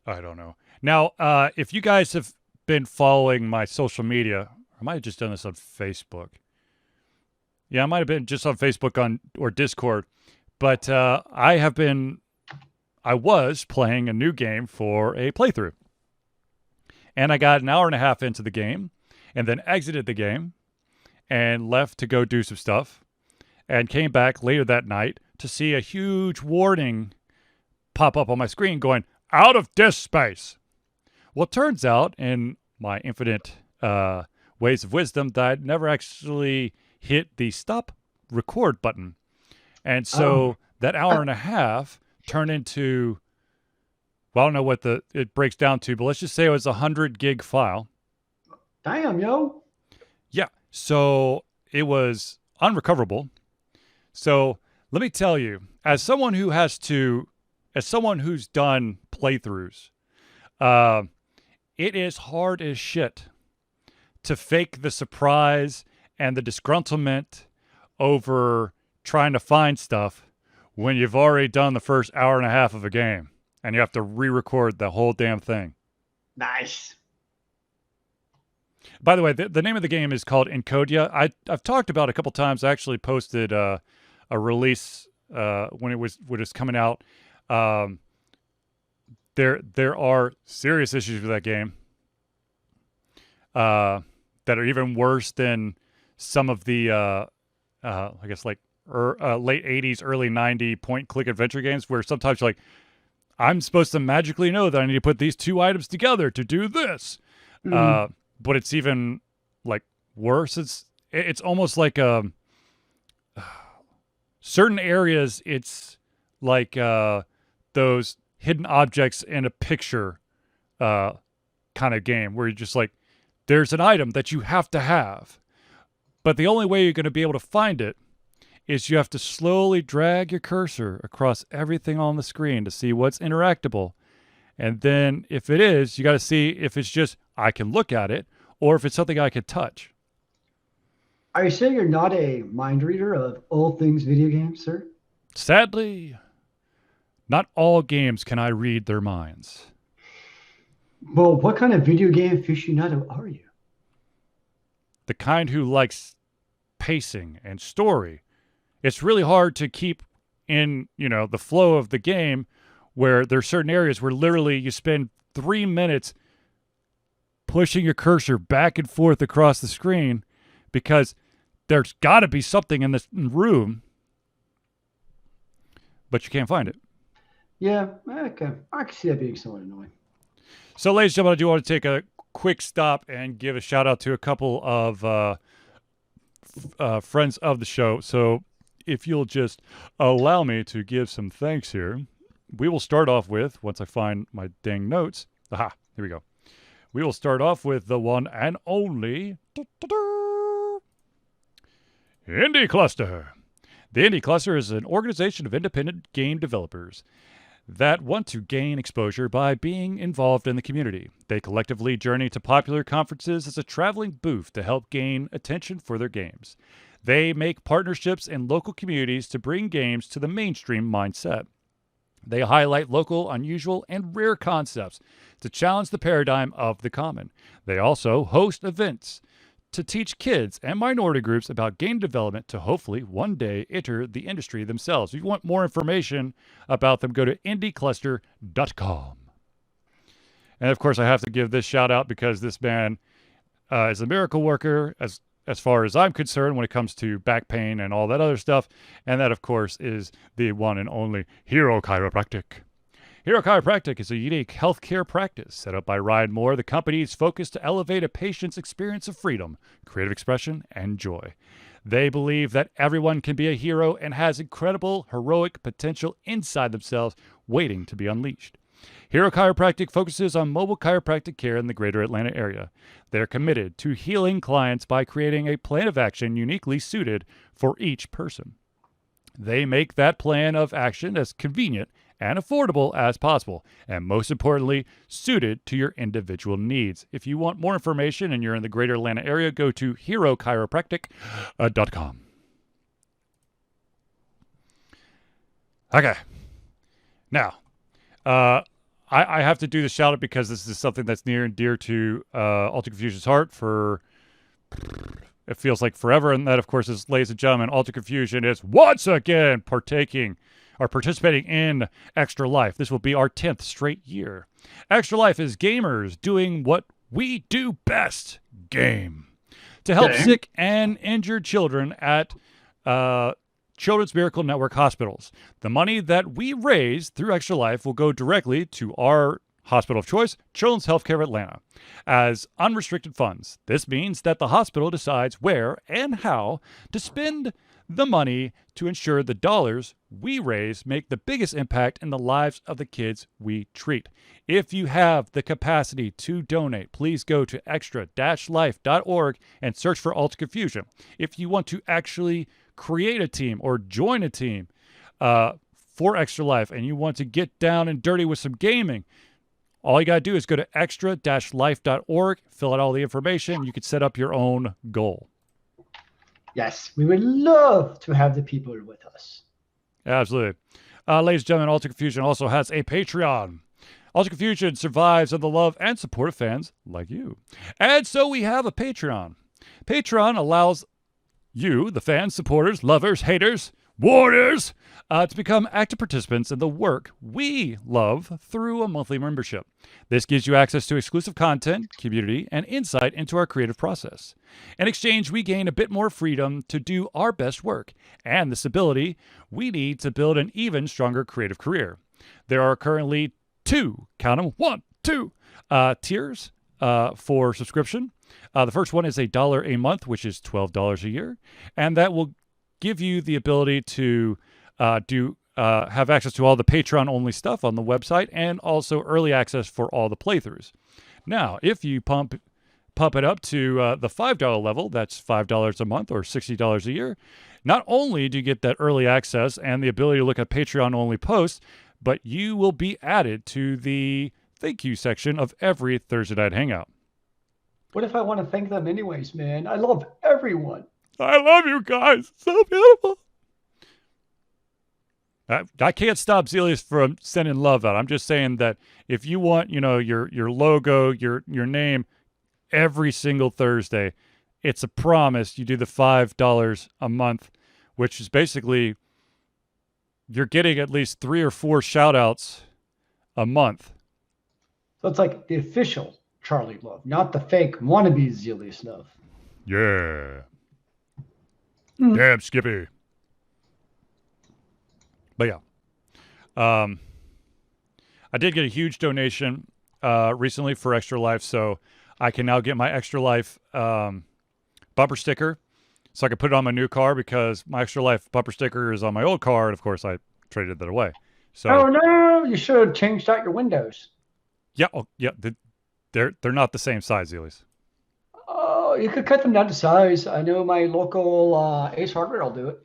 I don't know. Now, if you guys have been following my social media, I might have just done this on Facebook. Yeah, I might have been just on Facebook or Discord, but I was playing a new game for a playthrough. And I got an hour and a half into the game and then exited the game and left to go do some stuff and came back later that night to see a huge warning pop up on my screen going, out of disk space. Well, it turns out in my infinite ways of wisdom that I'd never actually hit the stop record button. And so that hour and a half turned into, well, I don't know what it breaks down to, but let's just say it was a 100 gig file. Damn, yo. Yeah. So it was unrecoverable. So let me tell you, as someone who's done playthroughs, it is hard as shit to fake the surprise and the disgruntlement over trying to find stuff when you've already done the first hour and a half of a game and you have to re-record the whole damn thing. Nice. By the way, the name of the game is called Encodia. I've talked about it a couple times. I actually posted a release when it was coming out. There are serious issues with that game that are even worse than some of the I guess like late 80s, early 90s point-click adventure games where sometimes you're like, I'm supposed to magically know that I need to put these two items together to do this. Mm. But it's even like worse. It's almost like certain areas. It's like those hidden objects in a picture kind of game where you're just like, there's an item that you have to have, but the only way you're going to be able to find it is you have to slowly drag your cursor across everything on the screen to see what's interactable. And then if it is, you got to see if it's just, I can look at it, or if it's something I can touch. Are you saying you're not a mind reader of all things video games, sir? Sadly, not all games can I read their minds. Well, what kind of video game aficionado are you? The kind who likes pacing and story. It's really hard to keep in, the flow of the game where there's certain areas where literally you spend 3 minutes pushing your cursor back and forth across the screen because there's got to be something in this room, but you can't find it. Yeah, okay. I can see that being somewhat annoying. So, ladies and gentlemen, I do want to take a quick stop and give a shout out to a couple of friends of the show. So, if you'll just allow me to give some thanks here, we will start off with, once I find my dang notes, here we go. We will start off with the one and only Indie Cluster. The Indie Cluster is an organization of independent game developers that want to gain exposure by being involved in the community. They collectively journey to popular conferences as a traveling booth to help gain attention for their games. They make partnerships in local communities to bring games to the mainstream mindset. They highlight local, unusual, and rare concepts to challenge the paradigm of the common. They also host events to teach kids and minority groups about game development to hopefully one day enter the industry themselves. If you want more information about them, go to indiecluster.com. And of course, I have to give this shout out because this man is a miracle worker as far as I'm concerned when it comes to back pain and all that other stuff. And that, of course, is the one and only Hero Chiropractic. Hero Chiropractic is a unique healthcare practice set up by Ryan Moore. The company is focused to elevate a patient's experience of freedom, creative expression, and joy. They believe that everyone can be a hero and has incredible heroic potential inside themselves waiting to be unleashed. Hero Chiropractic focuses on mobile chiropractic care in the greater Atlanta area. They're committed to healing clients by creating a plan of action uniquely suited for each person. They make that plan of action as convenient and affordable as possible, and most importantly, suited to your individual needs. If you want more information and you're in the greater Atlanta area, go to herochiropractic.com. Okay. Now, I have to do the shout out because this is something that's near and dear to Ultra Confusion's heart for, it feels like forever. And that, of course, is, ladies and gentlemen, Ultra Confusion is once again participating in Extra Life. This will be our 10th straight year. Extra Life is gamers doing what we do best, game. To help sick and injured children at Children's Miracle Network hospitals. The money that we raise through Extra Life will go directly to our hospital of choice, Children's Healthcare Atlanta, as unrestricted funds. This means that the hospital decides where and how to spend the money to ensure the dollars we raise make the biggest impact in the lives of the kids we treat. If you have the capacity to donate, please go to extra-life.org and search for Ultra Confusion. If you want to actually create a team or join a team for Extra Life and you want to get down and dirty with some gaming, all you got to do is go to extra-life.org, fill out all the information. You can set up your own goal. Yes, we would love to have the people with us. Absolutely. Ladies and gentlemen, Ultra Confusion also has a Patreon. Ultra Confusion survives on the love and support of fans like you. And so we have a Patreon. Patreon allows you, the fans, supporters, lovers, haters, warriors, to become active participants in the work we love through a monthly membership. This gives you access to exclusive content, community, and insight into our creative process. In exchange, we gain a bit more freedom to do our best work and the stability we need to build an even stronger creative career. There are currently two tiers for subscription. The first one is $1 a month, which is $12 a year, and that will give you the ability to have access to all the Patreon-only stuff on the website and also early access for all the playthroughs. Now, if you pump it up to the $5 level, that's $5 a month or $60 a year, not only do you get that early access and the ability to look at Patreon-only posts, but you will be added to the thank you section of every Thursday Night Hangout. What if I want to thank them anyways, man? I love everyone. I love you guys. So beautiful. I can't stop Zealeus from sending love out. I'm just saying that if you want, your logo, your name every single Thursday, it's a promise. You do the $5 a month, which is basically you're getting at least 3 or 4 shout outs a month. So it's like the official Charlie love, not the fake wannabe Zealeus love. Yeah. Damn, Skippy. But yeah. I did get a huge donation recently for Extra Life, so I can now get my Extra Life bumper sticker so I can put it on my new car because my Extra Life bumper sticker is on my old car, and of course I traded that away. So, oh no, you should have changed out your windows. Yeah, they're not the same size, Zealeus. Oh, you could cut them down to size. I know my local Ace Hardware will do it.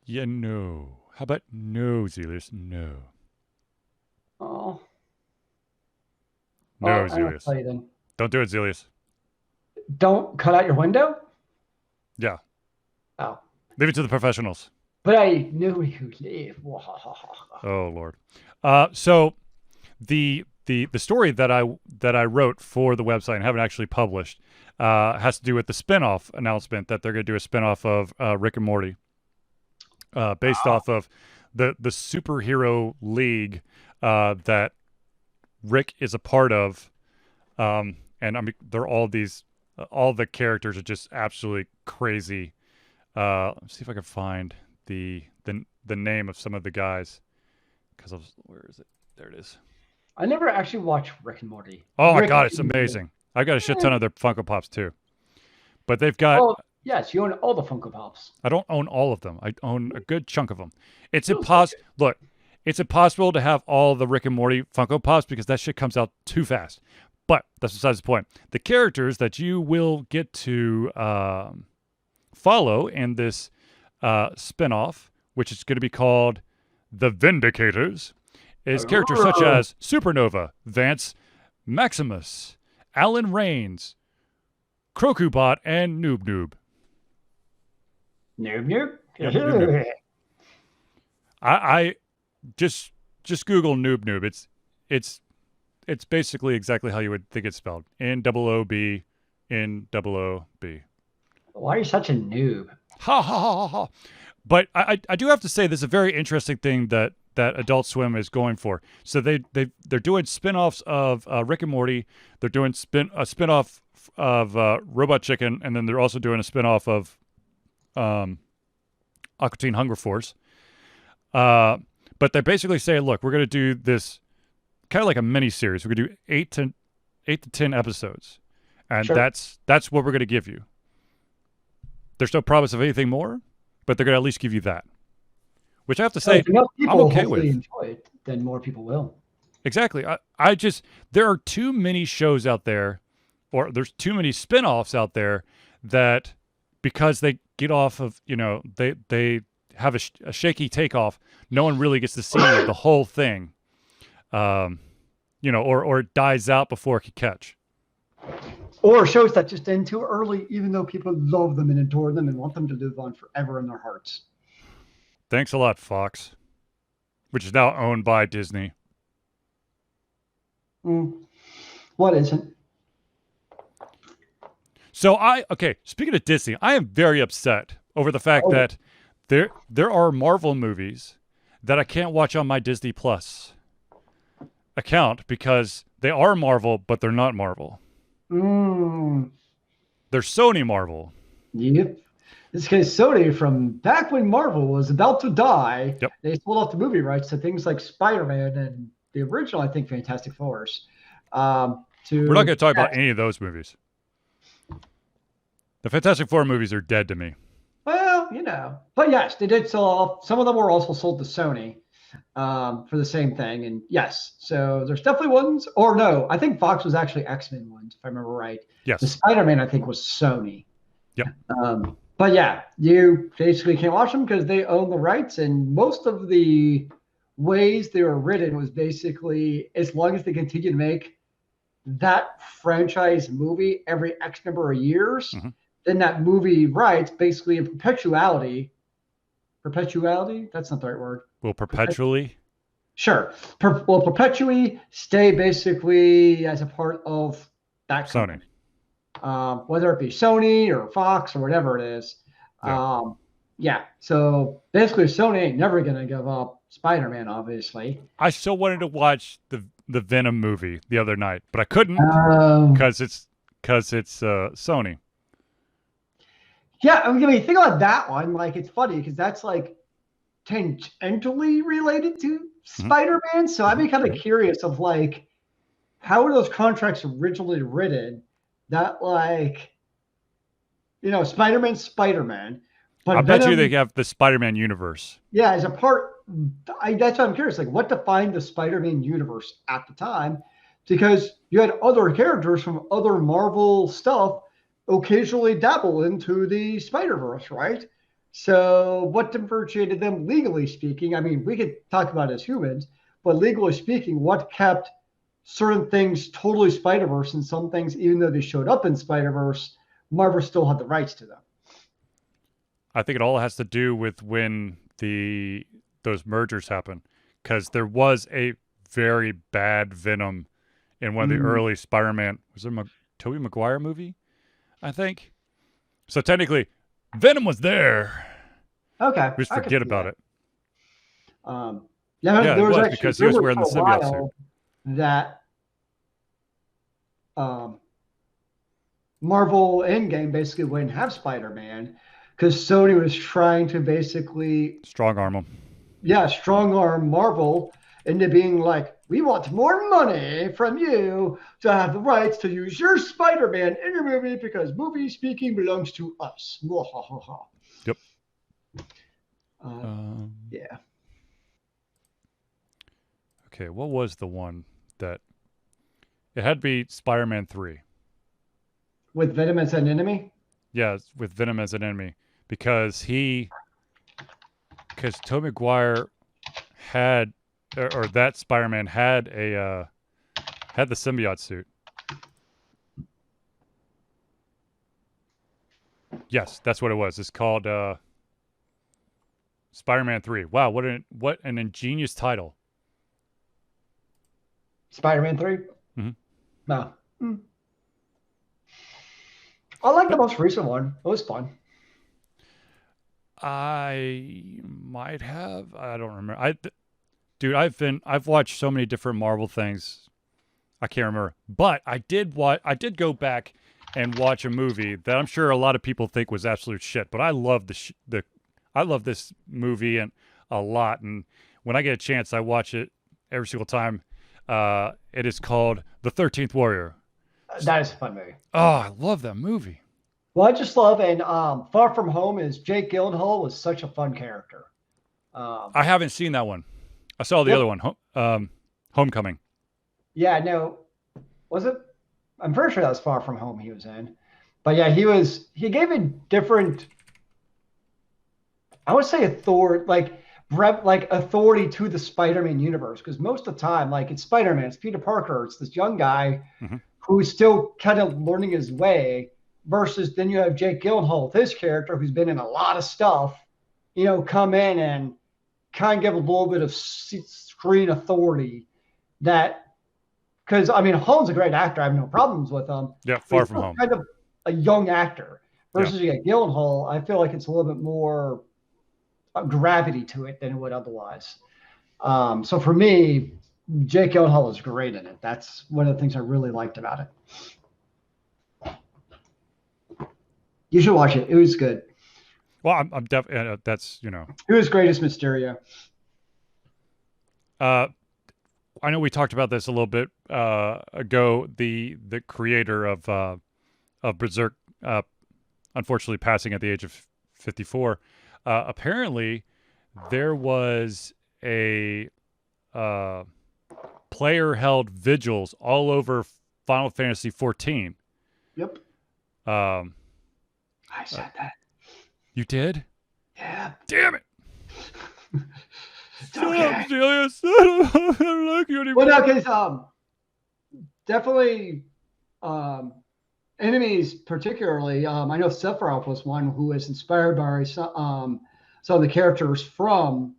Yeah, no. How about no, Zealeus? No. Oh. No, Zealeus. I'll tell you then. Don't do it, Zealeus. Don't cut out your window? Yeah. Oh. Leave it to the professionals. But I know where you live. Oh, Lord. So the the story that I wrote for the website and haven't actually published has to do with the spinoff announcement that they're going to do a spinoff of Rick and Morty, based off of the superhero league that Rick is a part of, and I mean they're all these all the characters are just absolutely crazy. Let's see if I can find the name of some of the guys, because where is it? There it is. I never actually watched Rick and Morty. Oh my Rick god, it's and amazing. I got a shit ton of their Funko Pops too. But they've got Oh, yes, you own all the Funko Pops. I don't own all of them. I own a good chunk of them. It's Feels impossible. Look, it's impossible to have all the Rick and Morty Funko Pops because that shit comes out too fast. But that's besides the point. The characters that you will get to follow in this spinoff, which is going to be called The Vindicators, is characters such as Supernova, Vance Maximus, Alan Rains, Crocubot, and Noob Noob. Noob Noob? Yep, Noob Noob. I just Google Noob Noob. It's basically exactly how you would think it's spelled. N-O-O-B, N-O-O-B. Why are you such a noob? Ha ha ha ha ha. But I do have to say this is a very interesting thing that Adult Swim is going for. So they're doing spin-offs of Rick and Morty. They're doing a spin-off of Robot Chicken, and then they're also doing a spin-off of Aqua Teen Hunger Force. But they basically say, look, we're going to do this kind of like a mini series. We're going to do 8 to 10 episodes, and Sure. that's what we're going to give you. There's no promise of anything more, but they're going to at least give you that, which I have to say, If enough I'm people okay hopefully with. enjoy it, then more people will. Exactly. I just, there are too many shows out there, or there's too many spin-offs out there that, because they get off of, they have a shaky takeoff, no one really gets to see the whole thing, or it dies out before it can catch. Or shows that just end too early, even though people love them and adore them and want them to live on forever in their hearts. Thanks a lot, Fox, which is now owned by Disney. What isn't? So speaking of Disney, I am very upset over the fact that there are Marvel movies that I can't watch on my Disney Plus account because they are Marvel, but they're not Marvel. They're Sony Marvel. Yep. This case, Sony, from back when Marvel was about to die, Yep. They sold off the movie rights to things like Spider-Man and the original, I think, Fantastic Fours. We're not going to talk about any of those movies. The Fantastic Four movies are dead to me. Well, but yes, they did sell off. Some of them were also sold to Sony for the same thing. And yes, so there's definitely ones. Or no, I think Fox was actually X-Men ones, if I remember right. Yes. The Spider-Man, I think, was Sony. Yep. But yeah, you basically can't watch them because they own the rights. And most of the ways they were written was basically, as long as they continue to make that franchise movie every X number of years, then that movie rights basically in perpetuality. Perpetuality? That's not the right word. Will perpetually? Sure. Will perpetually stay basically as a part of that company. Sony. Whether it be Sony or Fox or whatever it is. Yeah. So basically Sony ain't never going to give up Spider-Man, obviously. I still wanted to watch the Venom movie the other night, but I couldn't because it's Sony. Yeah, I mean, think about that one. Like, it's funny because that's like tangentially related to Spider-Man. So I'd be kind of curious of like, how were those contracts originally written? That Spider-Man's Spider-Man. But I bet you they have the Spider-Man universe. Yeah, as a part. That's why I'm curious. Like, what defined the Spider-Man universe at the time? Because you had other characters from other Marvel stuff occasionally dabble into the Spider-Verse, right? So what differentiated them legally speaking? I mean, we could talk about it as humans, but legally speaking, what kept certain things totally Spider-Verse and some things, even though they showed up in Spider-Verse, Marvel still had the rights to them? I think it all has to do with when those mergers happen, because there was a very bad Venom in one of the early Spider-Man. Was there a Tobey Maguire movie? I think. So technically, Venom was there. Okay, We just I could forget see about that. it. Yeah, Yeah, there it was was actually because he was rumors wearing the for a symbiote suit. while that Marvel Endgame basically wouldn't have Spider-Man because Sony was trying to basically Strong arm him. strong arm Marvel into being like, we want more money from you to have the rights to use your Spider-Man in your movie because movie speaking belongs to us. Yep. Yeah. Okay, what was the one that... It had to be Spider-Man 3. With Venom as an enemy? Yeah, with Venom as an enemy. Because Tobey Maguire had... Or that Spider-Man had the symbiote suit. Yes, that's what it was. It's called Spider-Man 3. Wow, what an ingenious title. Spider-Man 3? Mm-hmm. No. I like the most recent one. It was fun. I might have. I don't remember. Dude, I've watched so many different Marvel things. I can't remember. But I did go back and watch a movie that I'm sure a lot of people think was absolute shit, but I love I love this movie and a lot, and when I get a chance I watch it every single time. It is called The 13th Warrior. That is a fun movie. Oh, I love that movie. Well, I just love, and Far From Home is Jake Gyllenhaal was such a fun character. I haven't seen that one. I saw the other one, Homecoming. Yeah, no, was it? I'm pretty sure that was Far From Home he was in. But yeah, he gave a different, I would say authority to the Spider-Man universe. Because most of the time, like it's Spider-Man, it's Peter Parker, it's this young guy who's still kind of learning his way. Versus then you have Jake Gyllenhaal with his character who's been in a lot of stuff, come in and kind of give a little bit of screen authority that, because I mean, Holmes a great actor. I have no problems with him. Yeah, Far From Home. Kind of a young actor versus you get Gyllenhaal. I feel like it's a little bit more gravity to it than it would otherwise. So for me, Jake Gyllenhaal is great in it. That's one of the things I really liked about it. You should watch it. It was good. Well, I'm definitely that's Who is greatest Mysterio? I know we talked about this a little bit ago. The creator of Berserk, unfortunately passing at the age of 54. Apparently, there was a player held vigils all over Final Fantasy 14. Yep. I said that. You did? Yeah. Damn it. Shut up, Zealeus. I don't like you anymore. Well, no, because definitely enemies, particularly. I know Sephiroth was one who was inspired by some of the characters from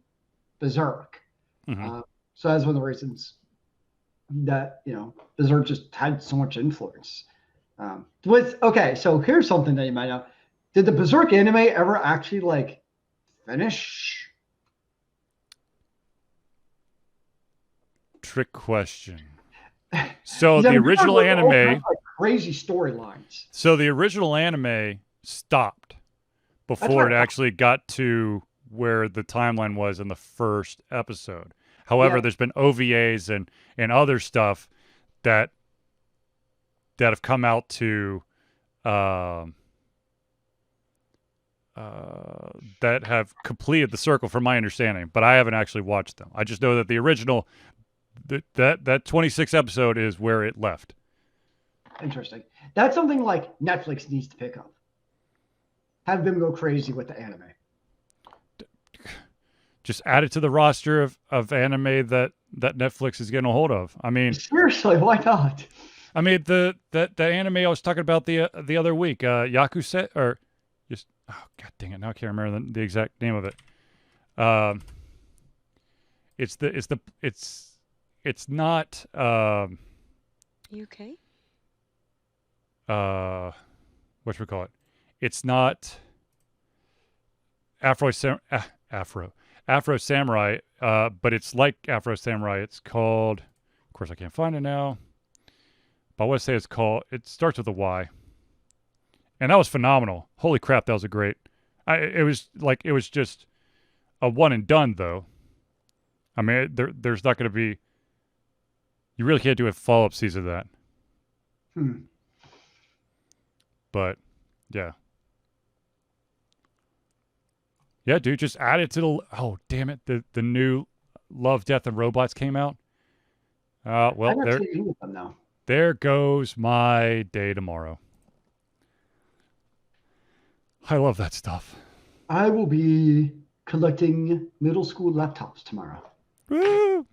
Berserk. So that's one of the reasons that Berserk just had so much influence. So here's something that you might know. Did the Berserk anime ever actually finish? Trick question. So the original anime, crazy storylines. So the original anime stopped before it actually got to where the timeline was in the first episode. However, there's been OVAs and other stuff that have come out to that have completed the circle from my understanding, but I haven't actually watched them. I just know that the original that 26 episode is where it left. Interesting. That's something like Netflix needs to pick up. Have them go crazy with the anime. Just add it to the roster of anime that Netflix is getting a hold of. I mean, seriously, why not? I mean, the anime I was talking about the other week, Yakuza, or just god dang it, now I can't remember the exact name of it. It's not You okay? Whatchamacallit? It's not Afro Samurai, but it's like Afro Samurai. It's called, of course I can't find it now, but I want to say it starts with a Y. And that was phenomenal. Holy crap, that was a great, it was just a one and done though. I mean, there's not going to be, you really can't do a follow-up season of that. But, yeah. Yeah, dude, just add it to the, oh, damn it, the new Love, Death, and Robots came out. Well, there goes my day tomorrow. I love that stuff. I will be collecting middle school laptops tomorrow. Woo!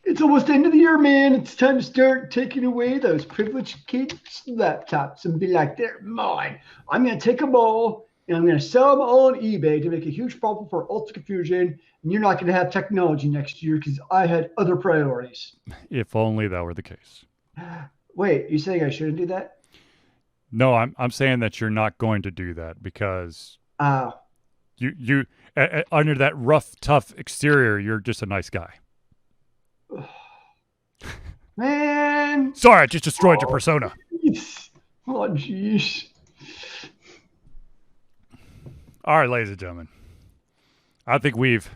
It's almost the end of the year, man. It's time to start taking away those privileged kids' laptops and be like, they're mine. I'm going to take them all and I'm going to sell them all on eBay to make a huge problem for Ultra Confusion. And you're not going to have technology next year because I had other priorities. If only that were the case. Wait, you saying I shouldn't do that? No, I'm saying that you're not going to do that because you under that rough, tough exterior, you're just a nice guy. Man. Sorry, I just destroyed your persona. Oh, jeez. All right, ladies and gentlemen. I think we've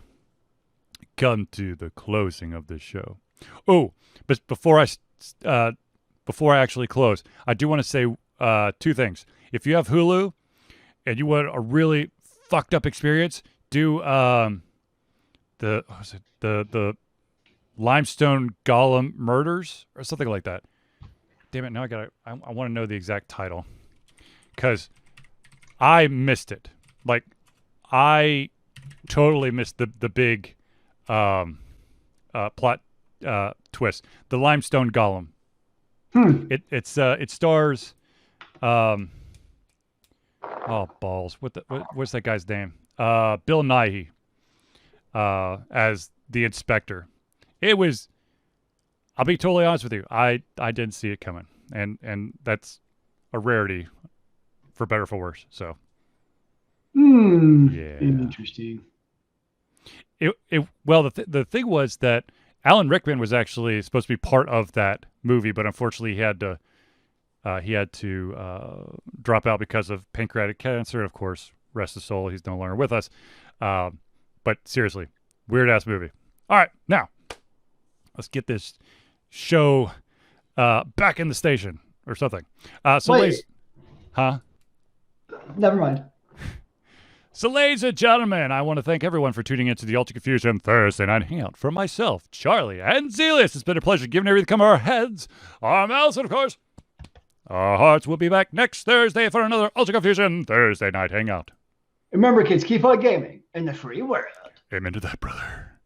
come to the closing of this show. Oh, but before I actually close, I do want to say two things. If you have Hulu and you want a really fucked up experience, do the Limestone Golem Murders or something like that. Damn it! Now I want to know the exact title because I missed it. Like I totally missed the big plot twist. The Limestone Golem. It stars oh balls. What's that guy's name? Bill Nighy as the inspector. It was, I'll be totally honest with you, I didn't see it coming. And that's a rarity for better or for worse. So yeah. Interesting. Well, the thing was that Alan Rickman was actually supposed to be part of that movie, but unfortunately he had to drop out because of pancreatic cancer. And of course, rest his soul, he's no longer with us. But seriously, weird ass movie. All right, now let's get this show back in the station or something. Wait. Huh? Never mind. So, ladies and gentlemen, I want to thank everyone for tuning into the Ultra Confusion Thursday Night Hangout. For myself, Charlie, and Zealeus, it's been a pleasure giving everything come our heads, our mouths, and of course, our hearts. Will be back next Thursday for another Ultra Confusion Thursday Night Hangout. Remember, kids, keep on gaming in the free world. Amen to that, brother.